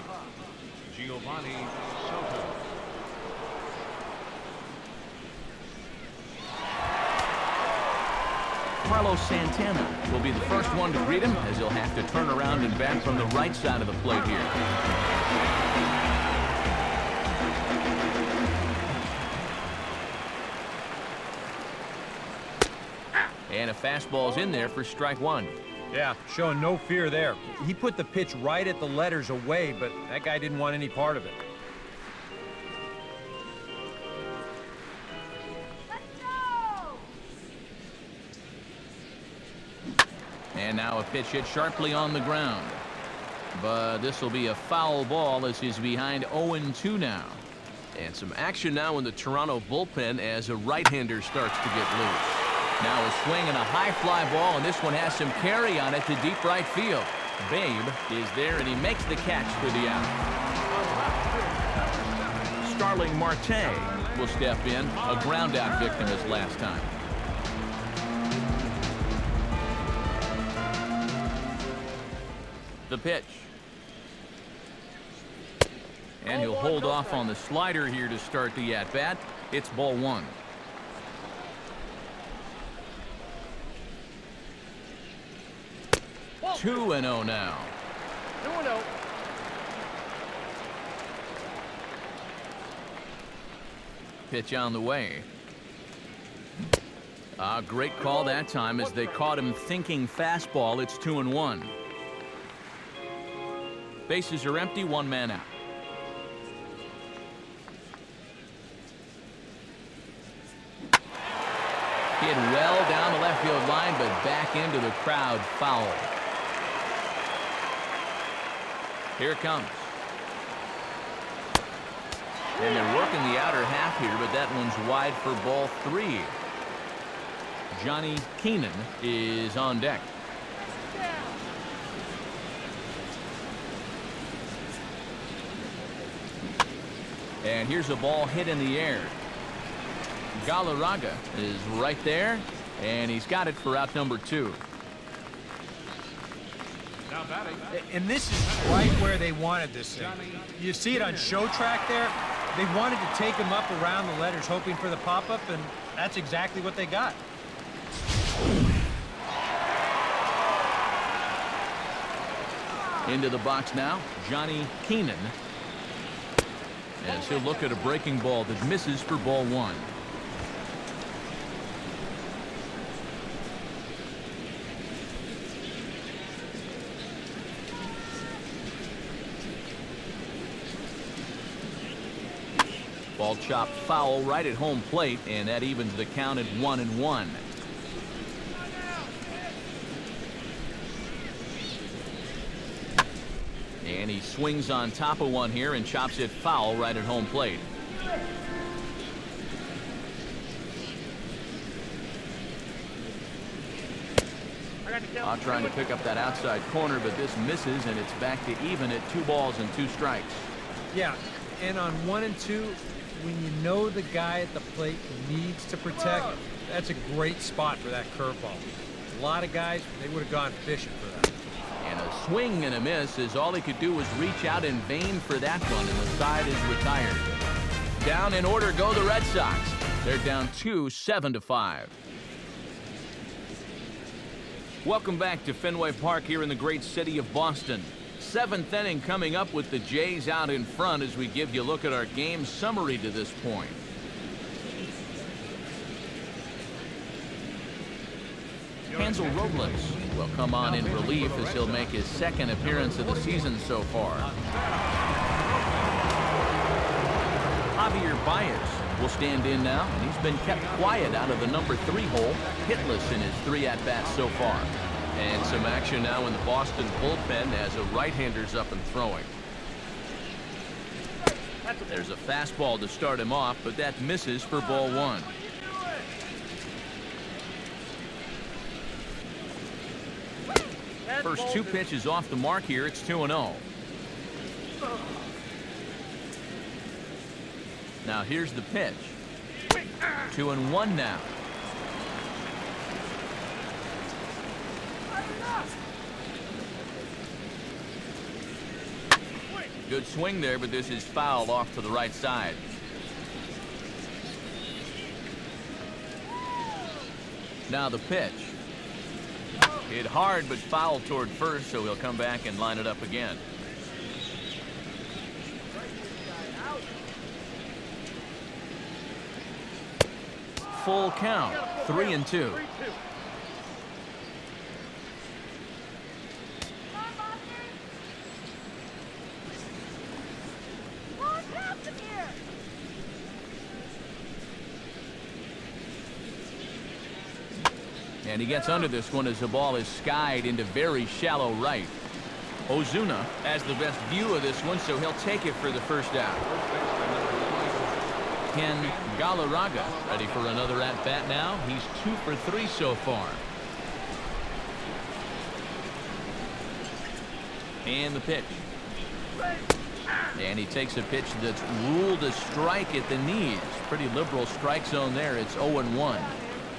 Giovanni Soto. Carlos Santana will be the first one to greet him as he'll have to turn around and bat from the right side of the plate here. And a fastball's in there for strike 1. Yeah, showing no fear there. He put the pitch right at the letters away, but that guy didn't want any part of it. And now a pitch hit sharply on the ground. But this will be a foul ball as he's behind 0-2 now. And some action now in the Toronto bullpen as a right-hander starts to get loose. Now a swing and a high fly ball, and this one has some carry on it to deep right field. Babe is there, and he makes the catch for the out. Starling Marte will step in, a ground out victim as last time. The pitch. And he'll hold off on the slider here to start the at-bat. It's ball one. Ball 2-0 now. 2-0. Pitch on the way. Great call that time as they caught him thinking fastball. It's 2-1. Bases are empty, one man out. Hit well down the left field line, but back into the crowd, foul. Here it comes. And they're working the outer half here, but that one's wide for ball three. Johnny Keenan is on deck. And here's a ball hit in the air. Galarraga is right there, and he's got it for out number 2. Now batting. And this is right where they wanted this thing. You see it on show track there. They wanted to take him up around the letters, hoping for the pop-up, and that's exactly what they got. Into the box now, Johnny Keenan. As he'll look at a breaking ball that misses for ball one. Ball chopped foul right at home plate, and that evens the count at 1-1. And he swings on top of one here and chops it foul right at home plate. Trying to pick up that outside corner, but this misses, and it's back to even at 2 balls and 2 strikes. Yeah, and on 1 and 2, when you know the guy at the plate needs to protect, that's a great spot for that curveball. A lot of guys, they would have gone fishing for that. And a swing and a miss, as all he could do was reach out in vain for that one, and the side is retired. Down in order go the Red Sox. They're down 2, 7-5. Welcome back to Fenway Park here in the great city of Boston. 7th inning coming up with the Jays out in front as we give you a look at our game summary to this point. Hansel Robles will come on in relief as he'll make his 2nd appearance of the season so far. Javir Baez will stand in now, and he's been kept quiet out of the number 3 hole, hitless in his 3 at-bats so far. And some action now in the Boston bullpen as a right-hander's up and throwing. There's a fastball to start him off, but that misses for ball 1. First 2 pitches off the mark here. It's 2-0. Now here's the pitch. 2-1 now. Good swing there, but this is fouled off to the right side. Now the pitch. Hit hard, but fouled toward first, so he'll come back and line it up again. Full count, 3-2. And he gets under this one as the ball is skied into very shallow right. Ozuna has the best view of this one, so he'll take it for the first out. Ken Galarraga ready for another at-bat now. He's 2 for 3 so far. And the pitch. And he takes a pitch that's ruled a strike at the knees. Pretty liberal strike zone there. It's 0-1.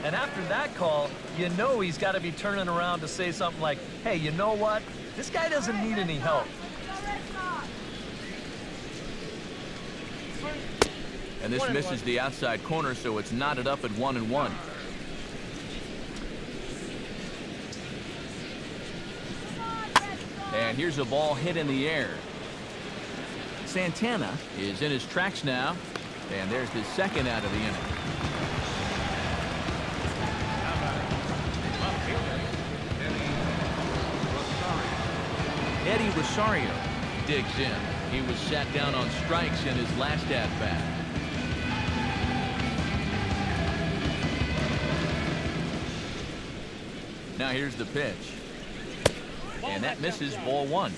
And after that call, you know he's got to be turning around to say something like, hey, you know what? This guy doesn't need any help. And this misses the outside corner, so it's knotted up at 1-1. And here's a ball hit in the air. Santana is in his tracks now, and there's the second out of the inning. Eddi Rosario digs in. He was sat down on strikes in his last at-bat. Now here's the pitch. And that misses, ball one.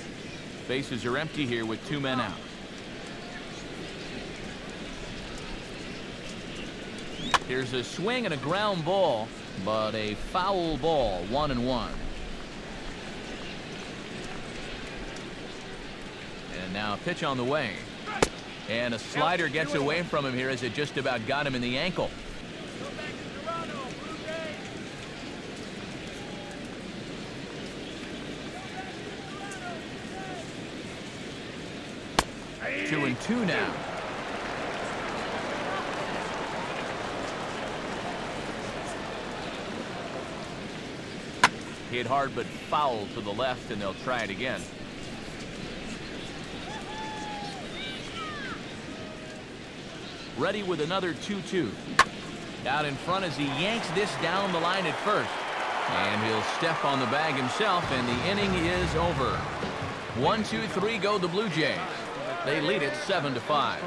Bases are empty here with 2 men out. Here's a swing and a ground ball, but a foul ball, 1-1. And now a pitch on the way. And a slider gets away from him here as it just about got him in the ankle. Two and two now. Hit hard but foul to the left, and they'll try it again. Ready with another 2-2. Out in front as he yanks this down the line at first. And he'll step on the bag himself, and the inning is over. 1-2-3 go the Blue Jays. They lead it 7-5.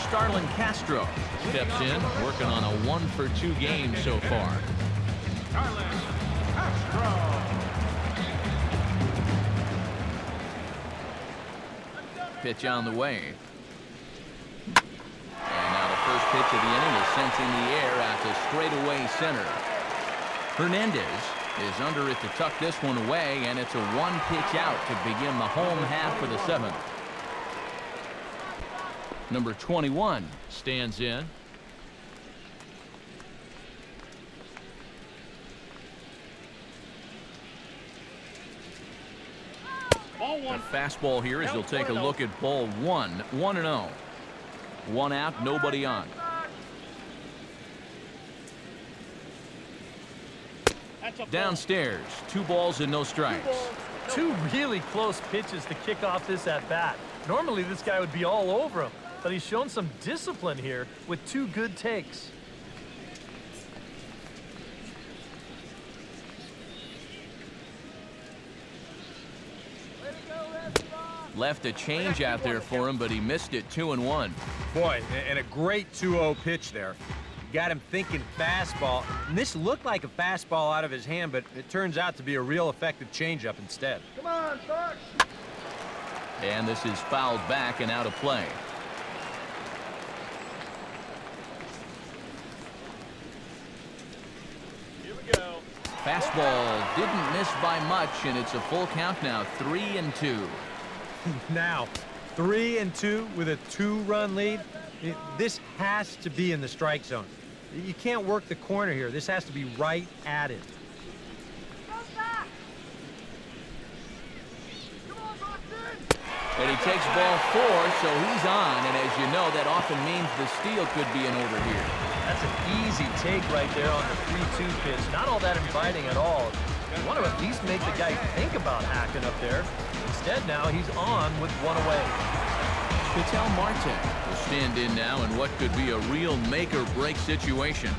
Starlin Castro steps in, working on a 1-for-2 game so far. Starlin Castro. Pitch on the way. And now the first pitch of the inning is sent in the air out to straightaway center. Hernandez is under it to tuck this one away, and it's a 1-pitch out to begin the home half for the 7th. Number 21 stands in. A fastball here as you'll take a look at ball 1. 1-0. 1 out, nobody on. Downstairs, 2 balls and no strikes. 2 really close pitches to kick off this at-bat. Normally this guy would be all over him, but he's shown some discipline here with 2 good takes. Left a change out there for him, but he missed it. 2-1. Boy, and a great 2-0 pitch there. Got him thinking fastball. And this looked like a fastball out of his hand, but it turns out to be a real effective changeup instead. Come on, Fox. And this is fouled back and out of play. Here we go. Fastball didn't miss by much, and it's a full count now. 3-2. Now, 3-2 with a 2-run lead. This has to be in the strike zone. You can't work the corner here. This has to be right at it. And he takes ball 4, so he's on. And as you know, that often means the steal could be in order here. That's an easy take right there on the 3-2 pitch. Not all that inviting at all. You want to at least make the guy think about hacking up there. Instead, now he's on with 1 away. Marte will stand in now in what could be a real make-or-break situation.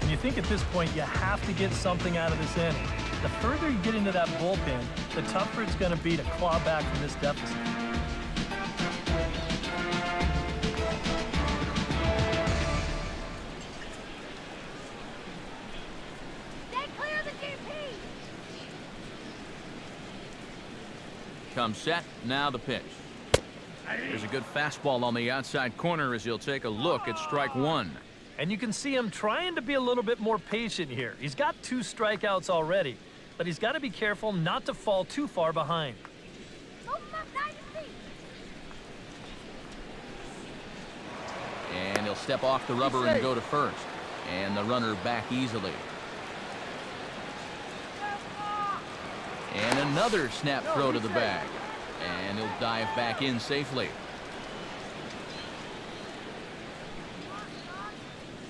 And you think at this point you have to get something out of this inning. The further you get into that bullpen, the tougher it's going to be to claw back from this deficit. Comes set, now the pitch. There's a good fastball on the outside corner as he'll take a look at strike 1. And you can see him trying to be a little bit more patient here. He's got 2 strikeouts already, but he's got to be careful not to fall too far behind. And he'll step off the rubber and go to first. And the runner back easily. And another snap throw to the bag. And he'll dive back in safely.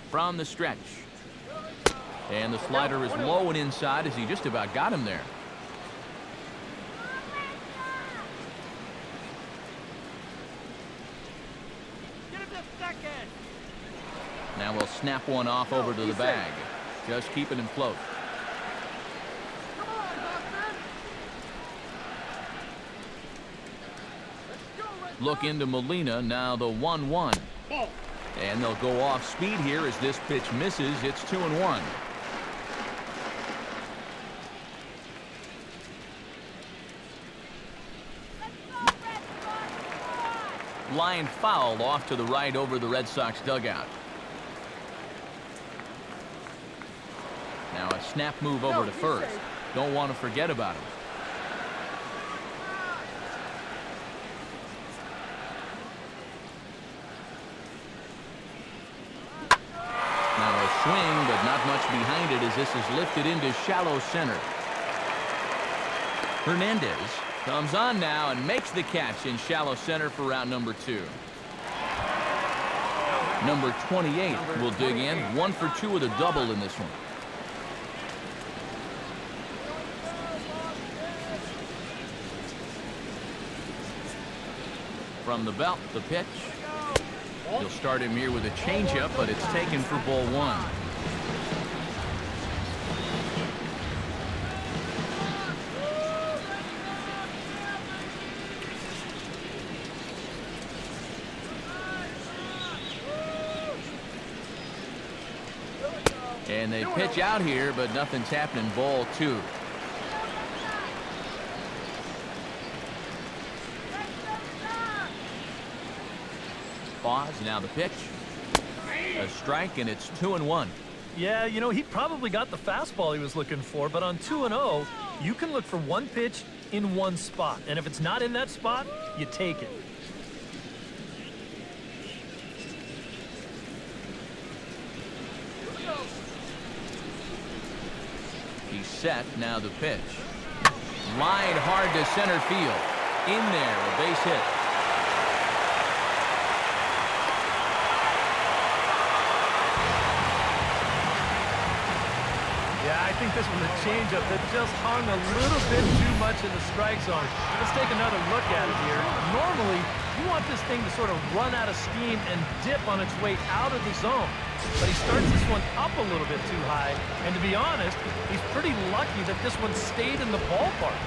From the stretch. And the slider is low and inside as he just about got him there. Now we'll snap one off over to the bag. Just keeping him close. Look into Molina, now the 1-1. And they'll go off speed here as this pitch misses. It's 2-1. Line foul off to the right over the Red Sox dugout. Now a snap move over to first. Don't want to forget about him. Now a swing, but not much behind it as this is lifted into shallow center. Hernandez comes on now and makes the catch in shallow center for route number 2. Number 28 will dig in. 1 for 2 with a double in this one. From the belt, the pitch. He'll start him here with a changeup, but it's taken for ball 1. And they pitch out here, but nothing's happening. Ball 2. Pause. Now the pitch. A strike, and it's 2-1. Yeah, you know, he probably got the fastball he was looking for, but on 2-0, you can look for one pitch in one spot. And if it's not in that spot, you take it. He's set. Now the pitch. Line hard to center field. In there, a base hit. I think this was a changeup that just hung a little bit too much in the strike zone. Let's take another look at it here. Normally, you want this thing to sort of run out of steam and dip on its way out of the zone. But he starts this one up a little bit too high. And to be honest, he's pretty lucky that this one stayed in the ballpark.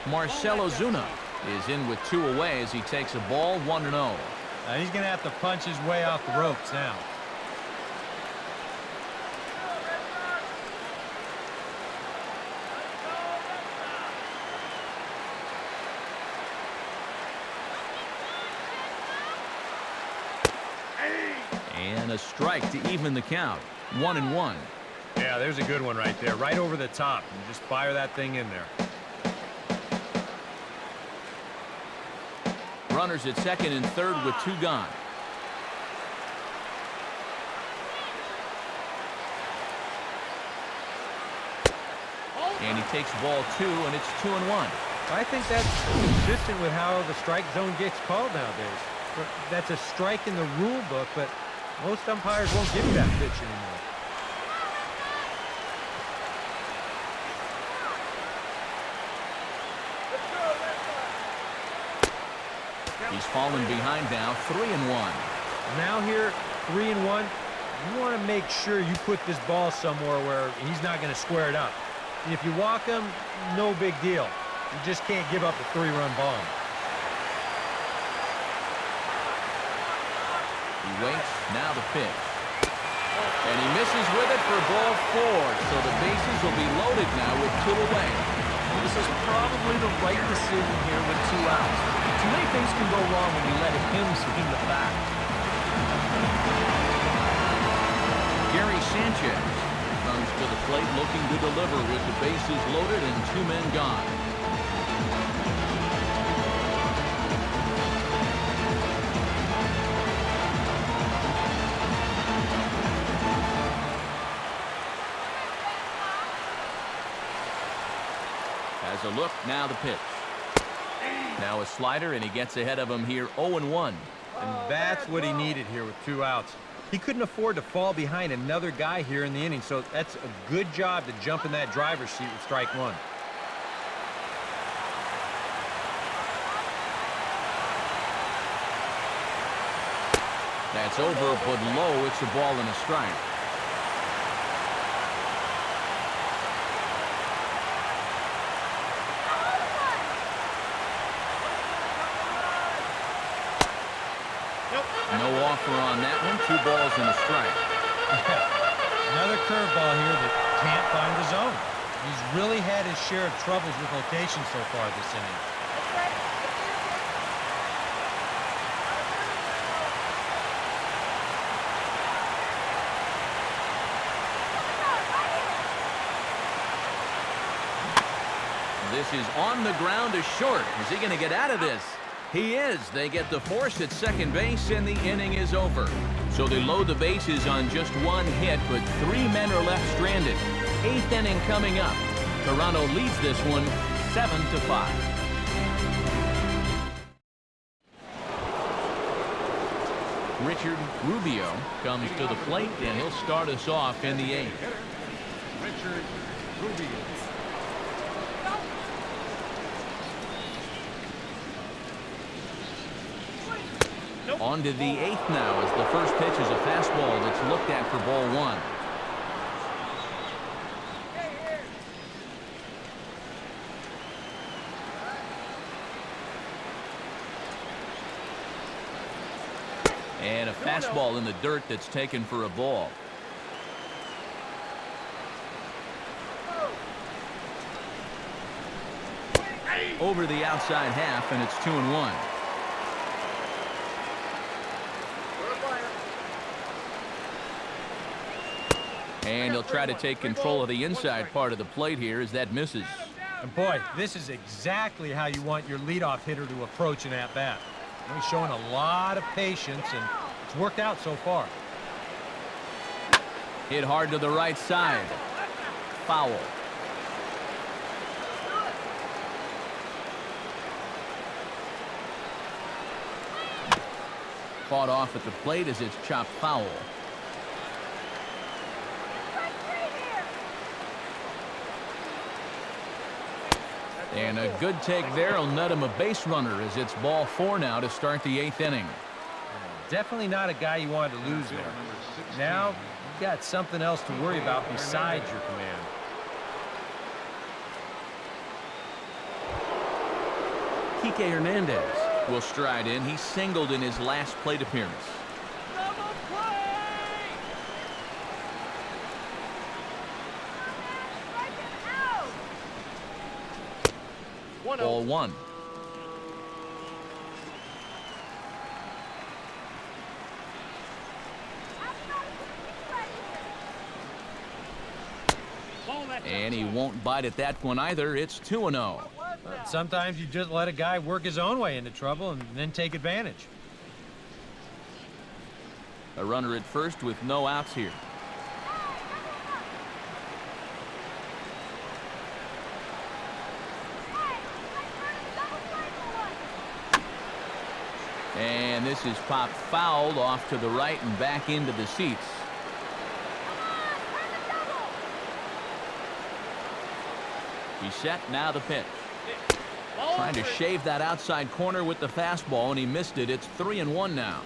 Marcell Ozuna is in with 2 away as he takes a ball 1-0. He's going to have to punch his way off the ropes now. And a strike to even the count. 1-1. Yeah, there's a good one right there. Right over the top. And just fire that thing in there. Runners at second and third with 2 gone. And he takes ball 2, and it's 2-1. I think that's consistent with how the strike zone gets called nowadays. That's a strike in the rule book, but most umpires won't give you that pitch anymore. He's fallen behind now, 3-1. Now here, 3-1. You want to make sure you put this ball somewhere where he's not going to square it up. And if you walk him, no big deal. You just can't give up a 3-run bomb. He waits. Now the pitch. And he misses with it for ball 4. So the bases will be loaded now with 2 away. This is probably the right decision here with 2 outs. Too many things can go wrong when we let him swing the bat. Gary Sanchez comes to the plate looking to deliver with the bases loaded and 2 men gone. Has a look, now the pitch. Now a slider, and he gets ahead of him here 0-1. And that's what he needed here with 2 outs. He couldn't afford to fall behind another guy here in the inning, so that's a good job to jump in that driver's seat with strike 1. That's over, but low. It's a ball and a strike. No offer on that one. 2 balls and a strike. Another curveball here that can't find the zone. He's really had his share of troubles with location so far this inning. This is on the ground to short. Is he going to get out of this? He is. They get the force at second base, and the inning is over. So they load the bases on just 1 hit, but 3 men are left stranded. 8th inning coming up. Toronto leads this one 7-5. Richard Rubio comes to the plate, and he'll start us off in the 8th. Richard Rubio. On to the 8th now as the first pitch is a fastball that's looked at for ball 1. And a fastball in the dirt that's taken for a ball. Over the outside half, and it's 2-1. And he'll try to take control of the inside part of the plate here as that misses. And boy, this is exactly how you want your leadoff hitter to approach an at-bat. He's showing a lot of patience, and it's worked out so far. Hit hard to the right side. Foul. Fought off at the plate as it's chopped foul. And a good take there will net him a base runner as it's ball 4 now to start the 8th inning. Definitely not a guy you wanted to lose there. Now you've got something else to worry about besides your command. Kike Hernandez will stride in. He singled in his last plate appearance. Ball 1. And he won't bite at that one either. It's 2-0. Sometimes you just let a guy work his own way into trouble and then take advantage. A runner at first with no outs here. And this is popped fouled off to the right and back into the seats. He's set, now the pitch. Trying to shave that outside corner with the fastball, and he missed it. It's 3-1 now.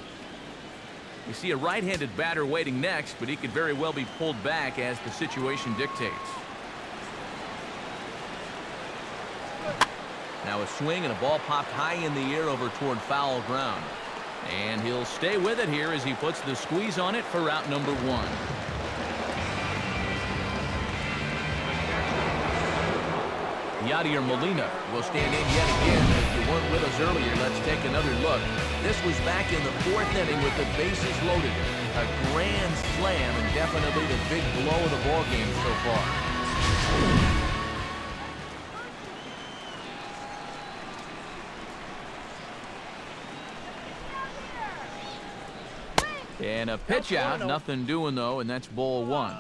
We see a right-handed batter waiting next, but he could very well be pulled back as the situation dictates. Now a swing and a ball popped high in the air over toward foul ground. And he'll stay with it here as he puts the squeeze on it for out number 1. Yadier Molina will stand in yet again. If you weren't with us earlier, let's take another look. This was back in the 4th inning with the bases loaded. A grand slam and definitely the big blow of the ball game so far. And a pitch out, nothing doing though, and that's ball 1.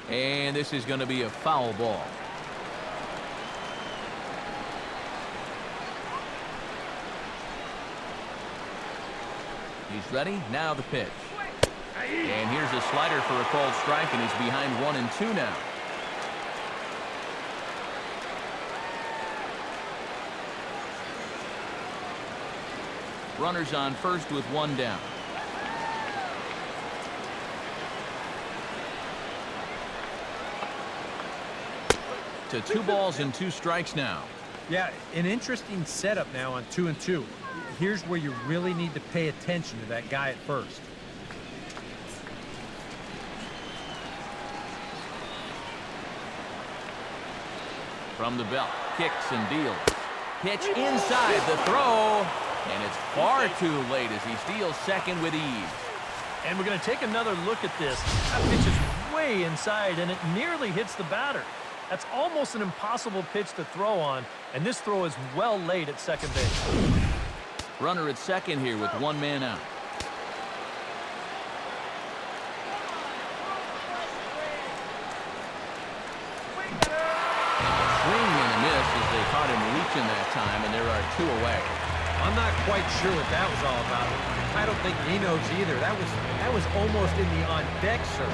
And this is going to be a foul ball. He's ready. Now the pitch. And here's a slider for a called strike, and he's behind 1-2 now. Runners on first with 1 down. To 2 balls and 2 strikes now. Yeah, an interesting setup now on 2-2. Here's where you really need to pay attention to that guy at first. From the belt, kicks and deals. Pitch inside the throw, and it's far too late as he steals second with ease. And we're going to take another look at this. That pitch is way inside, and it nearly hits the batter. That's almost an impossible pitch to throw on, and this throw is well late at second base. Runner at second here with 1 man out. And a swing and a miss as they caught him reaching that time, and there are 2 away. I'm not quite sure what that was all about. I don't think he knows either. That was almost in the on-deck circle.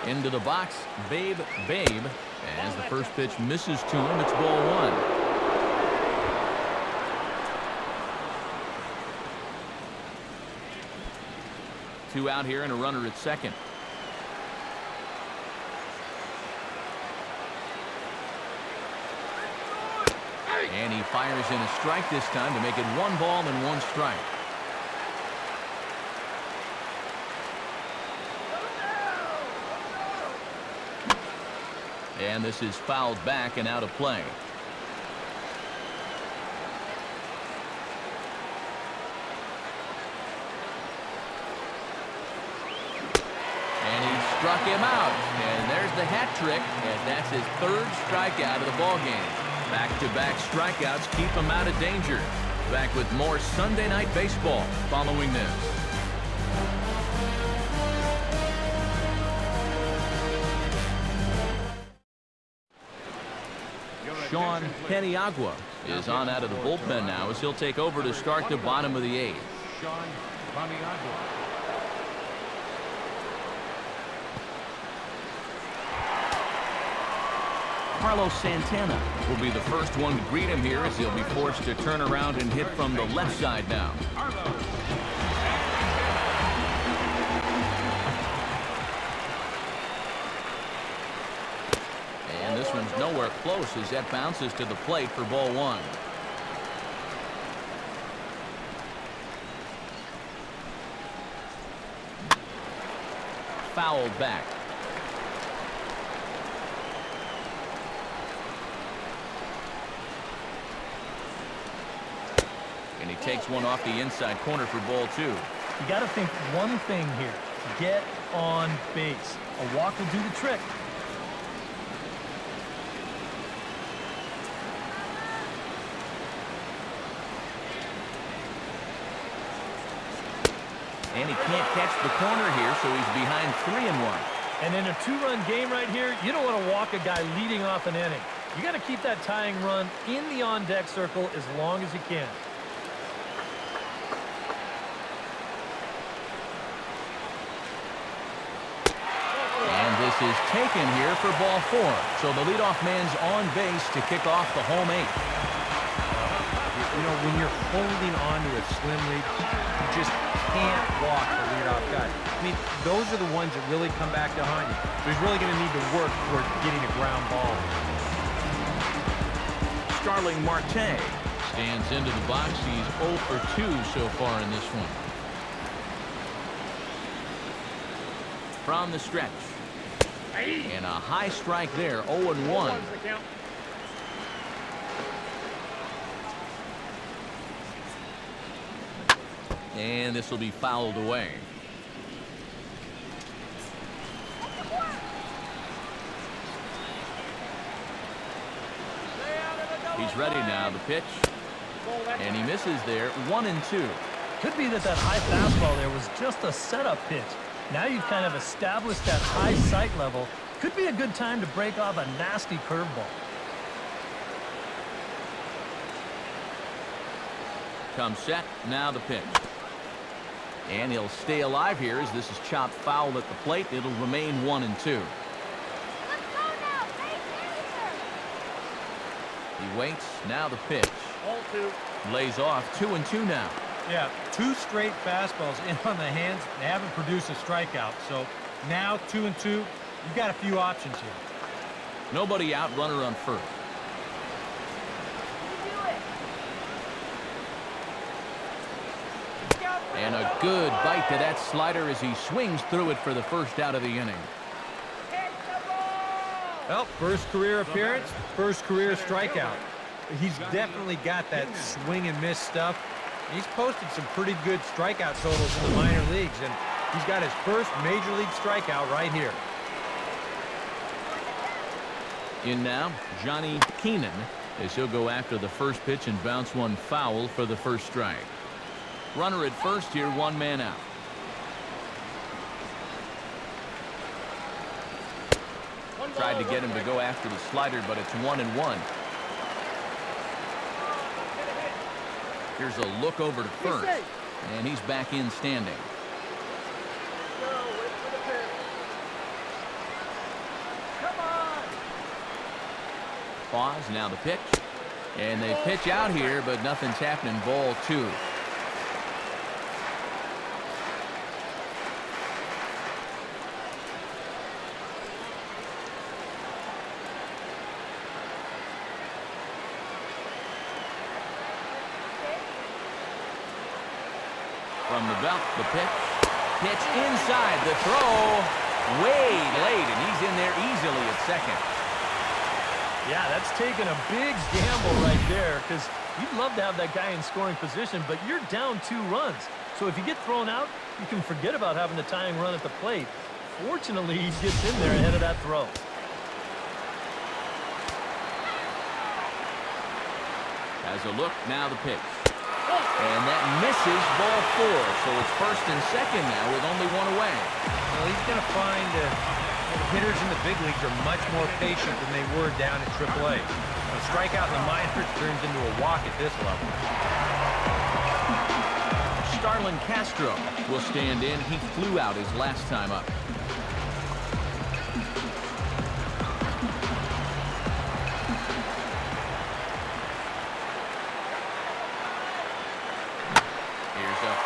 Into the box, Babe, as the first pitch misses to him. It's ball 1. Two out here and a runner at second. And he fires in a strike this time to make it 1 ball and 1 strike. And this is fouled back and out of play. And he struck him out. And there's the hat trick. And that's his 3rd strikeout of the ball game. Back-to-back strikeouts keep him out of danger. Back with more Sunday Night Baseball following this. Sean Paniagua is on out of the bullpen now as he'll take over to start the bottom of the 8th. Sean Paniagua. Carlos Santana will be the first one to greet him here as he'll be forced to turn around and hit from the left side now. And this one's nowhere close as that bounces to the plate for ball 1. Fouled back. And he takes one off the inside corner for ball 2. You got to think one thing here. Get on base. A walk will do the trick. And he can't catch the corner here, so he's behind 3-1. And in a 2-run game right here, you don't want to walk a guy leading off an inning. You got to keep that tying run in the on-deck circle as long as you can. And this is taken here for ball 4. So the leadoff man's on base to kick off the home 8th. You know, when you're holding on to a slim lead, you just can't walk the leadoff guy. I mean, those are the ones that really come back to haunt you. But he's really going to need to work toward getting a ground ball. Starlin Marte stands into the box. He's 0 for 2 so far in this one. From the stretch. And a high strike there, 0-1. And this will be fouled away. He's ready now, the pitch. And he misses there, 1-2. Could be that high fastball there was just a setup pitch. Now you've kind of established that high sight level. Could be a good time to break off a nasty curveball. Comes set, now the pitch. And he'll stay alive here as this is chopped foul at the plate. It'll remain 1-2. Let's go now. He waits, now the pitch. Lays off, 2-2 now. Yeah, 2 straight fastballs in on the hands. They haven't produced a strikeout. So now 2-2, you've got a few options here. Nobody out, runner on first. And a good bite to that slider as he swings through it for the first out of the inning. Well, first career appearance, first career strikeout. He's definitely got that swing and miss stuff. He's posted some pretty good strikeout totals in the minor leagues, and he's got his first major league strikeout right here. In now, Johnny Keenan, as he'll go after the first pitch and bounce one foul for the first strike. Runner at first here, 1 man out. Tried to get him to go after the slider, but it's 1-1. Here's a look over to first, and he's back in standing. Pause, now the pitch. And they pitch out here, but nothing's happening. Ball 2. From the belt, the pitch. Pitch inside, the throw way late, and he's in there easily at second. Yeah, that's taking a big gamble right there, because you'd love to have that guy in scoring position, but you're down 2 runs. So if you get thrown out, you can forget about having the tying run at the plate. Fortunately, he gets in there ahead of that throw. Has a look, now the pitch. And that misses, ball 4. So it's first and second now with only 1 away. Well, he's going to find hitters in the big leagues are much more patient than they were down at AAA. A strikeout in the minors turns into a walk at this level. Starlin Castro will stand in. He flew out his last time up.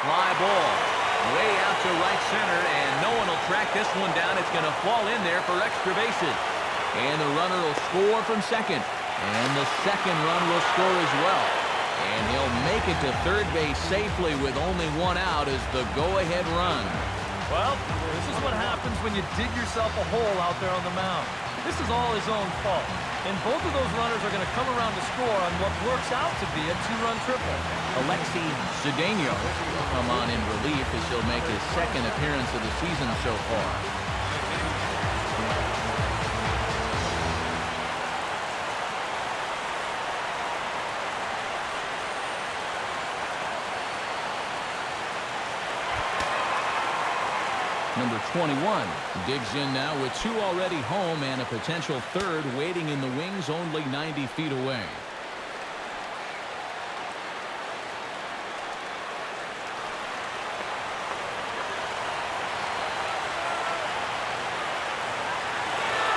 Fly ball way out to right center, and no one will track this one down. It's going to fall in there for extra bases. And the runner will score from second. And the second run will score as well. And he'll make it to third base safely with only 1 out as the go-ahead run. Well, this is what happens when you dig yourself a hole out there on the mound. This is all his own fault. And both of those runners are going to come around to score on what works out to be a 2-run triple. Alexi Cedeno will come on in relief as he'll make his second appearance of the season so far. Number 21 digs in now with 2 already home and a potential third waiting in the wings only 90 feet away.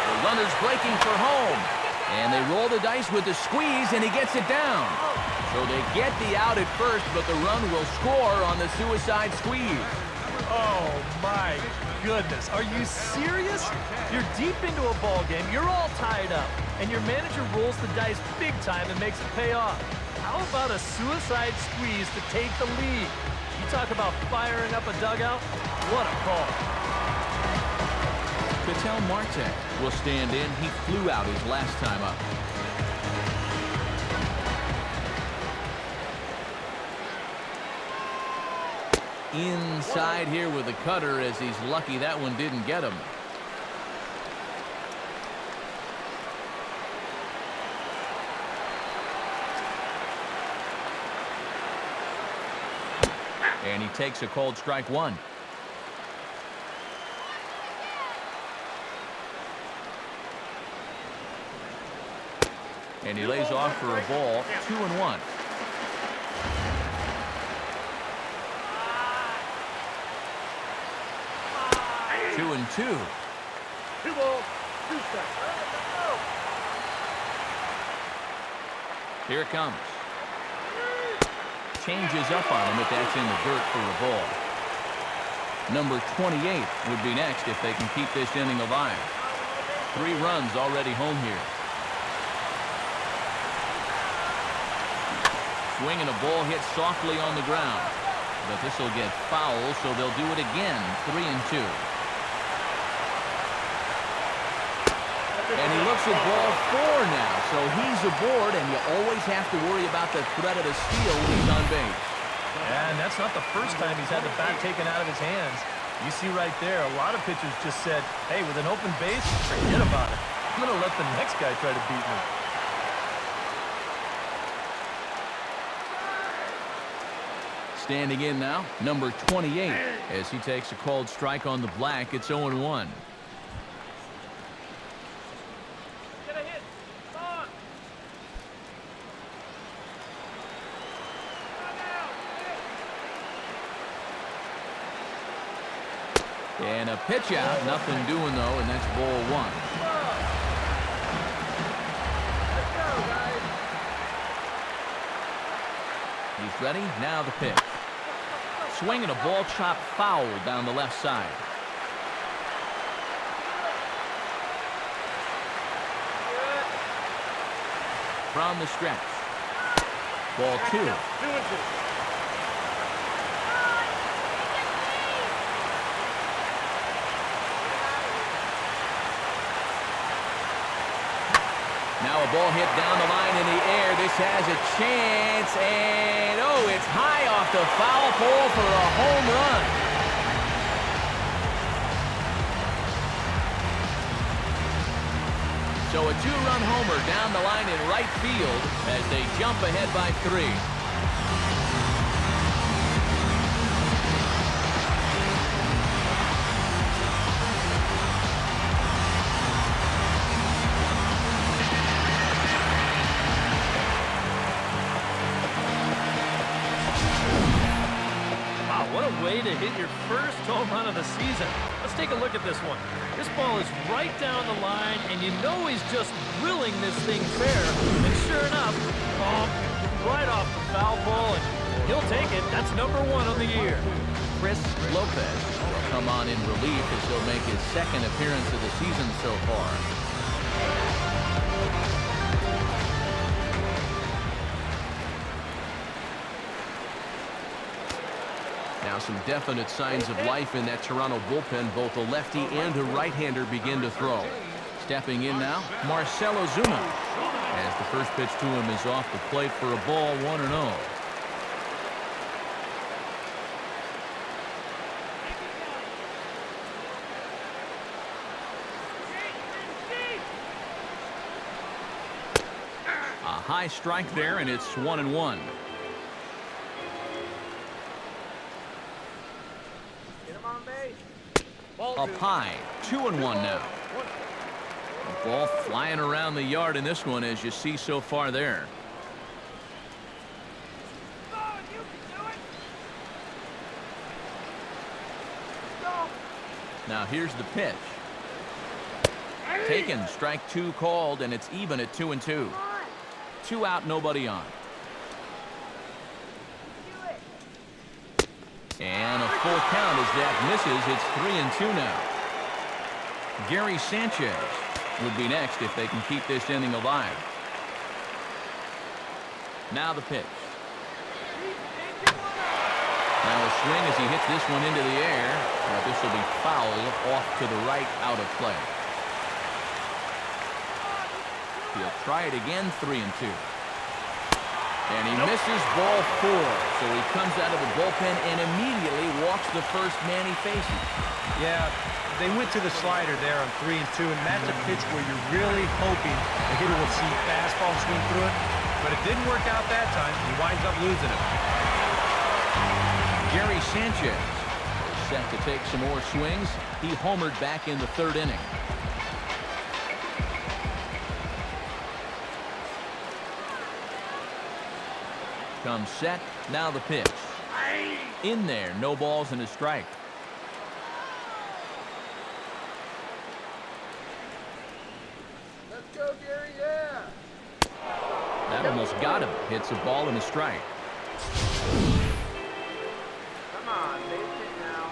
The runner's breaking for home. And they roll the dice with the squeeze, and he gets it down. So they get the out at first, but the run will score on the suicide squeeze. Oh, my goodness. Are you serious? You're deep into a ball game. You're all tied up. And your manager rolls the dice big time and makes it pay off. How about a suicide squeeze to take the lead? You talk about firing up a dugout. What a call. Marte will stand in. He flew out his last time up. Inside here with a cutter, as he's lucky that one didn't get him. And he takes a cold strike one. And he lays off for a ball, 2-1. Two and two. 2 balls, 2 strikes. Here it comes. Changes up on him, but that's in the dirt for a ball. Number 28 would be next if they can keep this inning alive. 3 runs already home here. Swing and a ball hit softly on the ground. But this will get foul, so they'll do it again. 3-2. And he looks at ball 4 now, so he's aboard, and you always have to worry about the threat of a steal when he's on base. Yeah, and that's not the first time he's had the bat taken out of his hands. You see right there, a lot of pitchers just said, hey, with an open base, forget about it. I'm going to let the next guy try to beat me. Standing in now, number 28, as he takes a cold strike on the black. It's 0-1. And a pitch out, nothing doing though, and that's ball 1. He's ready, now the pitch. Swing and a ball chopped foul down the left side. From the stretch. Ball 2. 2-2. Now a ball hit down the line in the air. This has a chance, and oh, it's high off the foul pole for a home run. So a 2-run homer down the line in right field as they jump ahead by 3. Way to hit your first home run of the season. Let's take a look at this one. This ball is right down the line, and you know he's just drilling this thing fair. And sure enough, right off the foul pole, and he'll take it. That's number 1 on the year. Chris Lopez will come on in relief as he'll make his 2nd appearance of the season so far. Now some definite signs of life in that Toronto bullpen. Both a lefty and a right-hander begin to throw. Stepping in now, Marcell Ozuna, as the first pitch to him is off the plate for a ball, 1-0. A high strike there, and it's 1-1. Up high, 2-1 now. The ball flying around the yard in this one, as you see so far there. Now here's the pitch. taken. Strike 2 called, and it's even at 2-2. 2 out, nobody on. And a full count as that misses. It's 3-2 now. Gary Sanchez would be next if they can keep this inning alive. Now the pitch. Now a swing as he hits this one into the air. This will be foul off to the right, out of play. He'll try it again, 3-2. And he misses ball 4. So he comes out of the bullpen and immediately walks the first man he faces. Yeah, they went to the slider there on 3-2, and that's a pitch where you're really hoping the hitter will see fastball swing through it. But it didn't work out that time. He winds up losing it. Gary Sanchez is set to take some more swings. He homered back in the 3rd inning. Comes set. Now the pitch. In there. No balls and a strike. Let's go, Gary, yeah! That almost got him. Hits a ball and a strike. Come on, base hit now.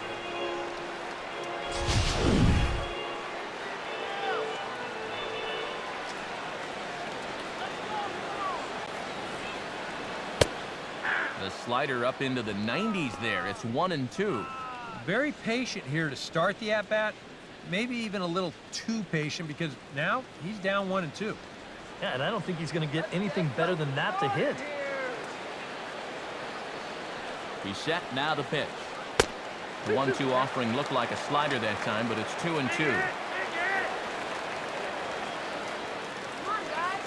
The slider up into the 90s there. It's 1-2. Very patient here to start the at-bat. Maybe even a little too patient because now he's down 1-2. Yeah, and I don't think he's going to get anything better than that to hit. He's set. Now the pitch. The 1-2 offering looked like a slider that time, but it's 2-2. Come on, guys.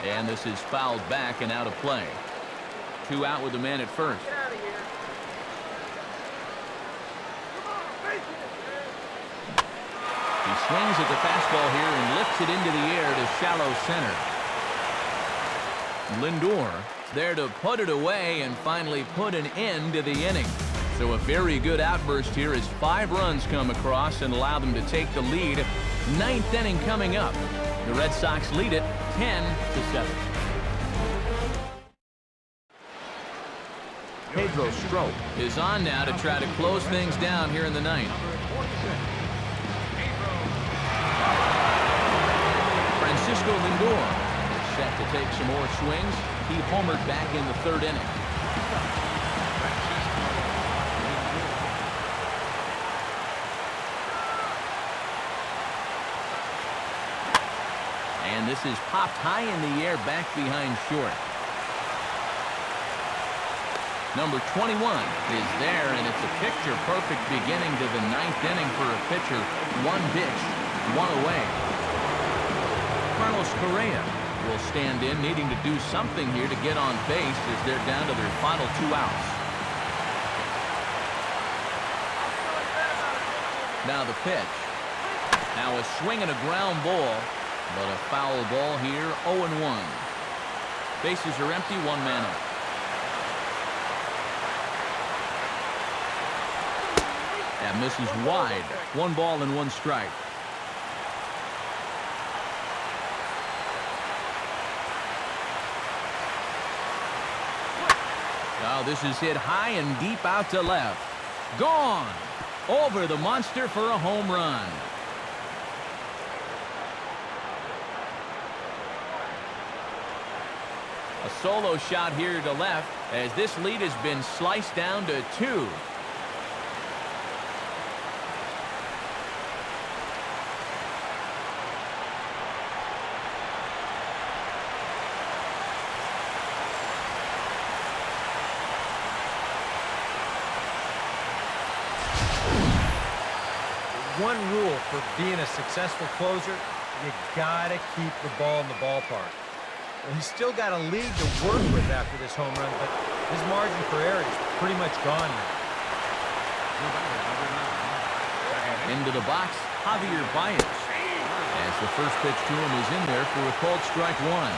And this is fouled back and out of play. 2 out with the man at first. Get out of here. Come on, base hit, He swings at the fastball here and lifts it into the air to shallow center. Lindor there to put it away and finally put an end to the inning. So a very good outburst here as 5 runs come across and allow them to take the lead. 9th inning coming up. The Red Sox lead it 10-7. Pedro Strop is on now to try to close things down here in the 9th. Francisco Lindor is set to take some more swings. He homered back in the 3rd inning. And this is popped high in the air back behind short. Number 21 is there, and it's a picture-perfect beginning to the 9th inning for a pitcher. 1 pitch, 1 away. Carlos Correa will stand in, needing to do something here to get on base as they're down to their final 2 outs. Now the pitch. Now a swing and a ground ball, but a foul ball here, 0-1. Bases are empty, 1 man up. That misses wide. 1 ball and 1 strike. Now this is hit high and deep out to left. Gone. Over the monster for a home run. A solo shot here to left as this lead has been sliced down to 2. One rule for being a successful closer, you gotta keep the ball in the ballpark. Well, he's still got a lead to work with after this home run, but his margin for error is pretty much gone now. Into the box, Javir Baez. As the first pitch to him is in there for a called strike 1.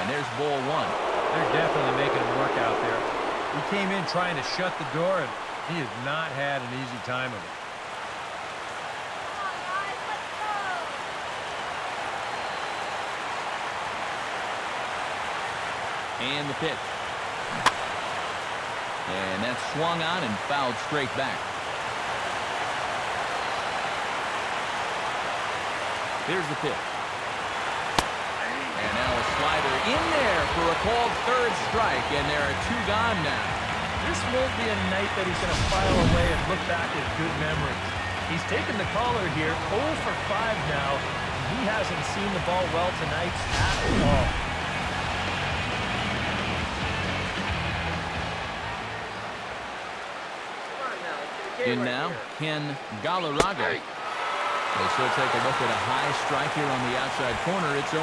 And there's ball one. They're definitely making him work out there. He came in trying to shut the door, and he has not had an easy time of it. Come on, guys, let's go. And the pitch. And that's swung on and fouled straight back. Here's the pitch. And now a slider in there for a called third strike, and there are two gone now. This won't be a night that he's going to file away and look back with good memories. He's taken the caller here, 0 for 5 now, and he hasn't seen the ball well tonight at all. In now, Ken Galarraga. They still take a look at a high strike here on the outside corner. It's 0-1.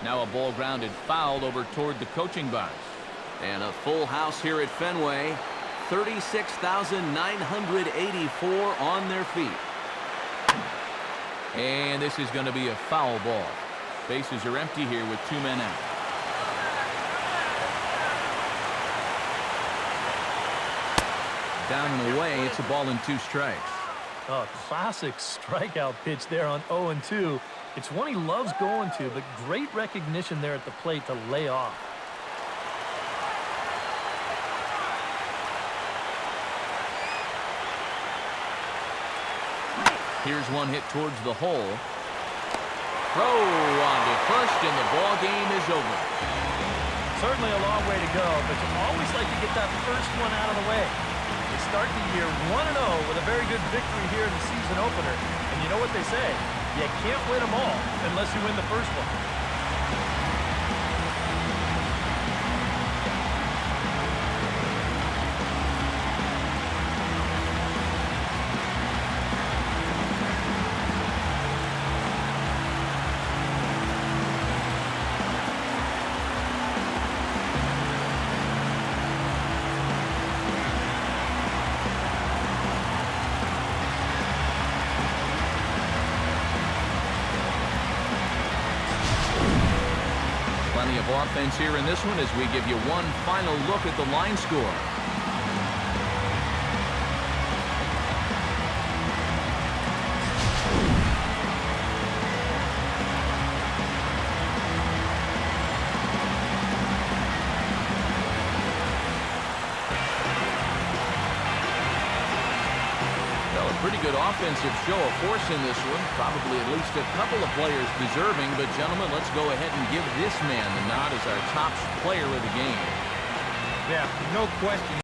Now a ball grounded foul over toward the coaching box. And a full house here at Fenway. 36,984 on their feet. And this is going to be a foul ball. Bases are empty here with 2 men out. Down and away, it's a ball and 2 strikes. Oh, classic strikeout pitch there on 0-2. It's one he loves going to, but great recognition there at the plate to lay off. Here's one hit towards the hole. Throw on to first, and the ball game is over. Certainly a long way to go, but you always like to get that first one out of the way. You start the year 1-0 with a very good victory here in the season opener. And you know what they say, you can't win them all unless you win the first one. Plenty of offense here in this one as we give you one final look at the line score. Well, a pretty good offensive show of force in this one. Probably at least a couple of players deserving. But, gentlemen, let's go ahead and give this man the nod as our top player of the game. Yeah, no question.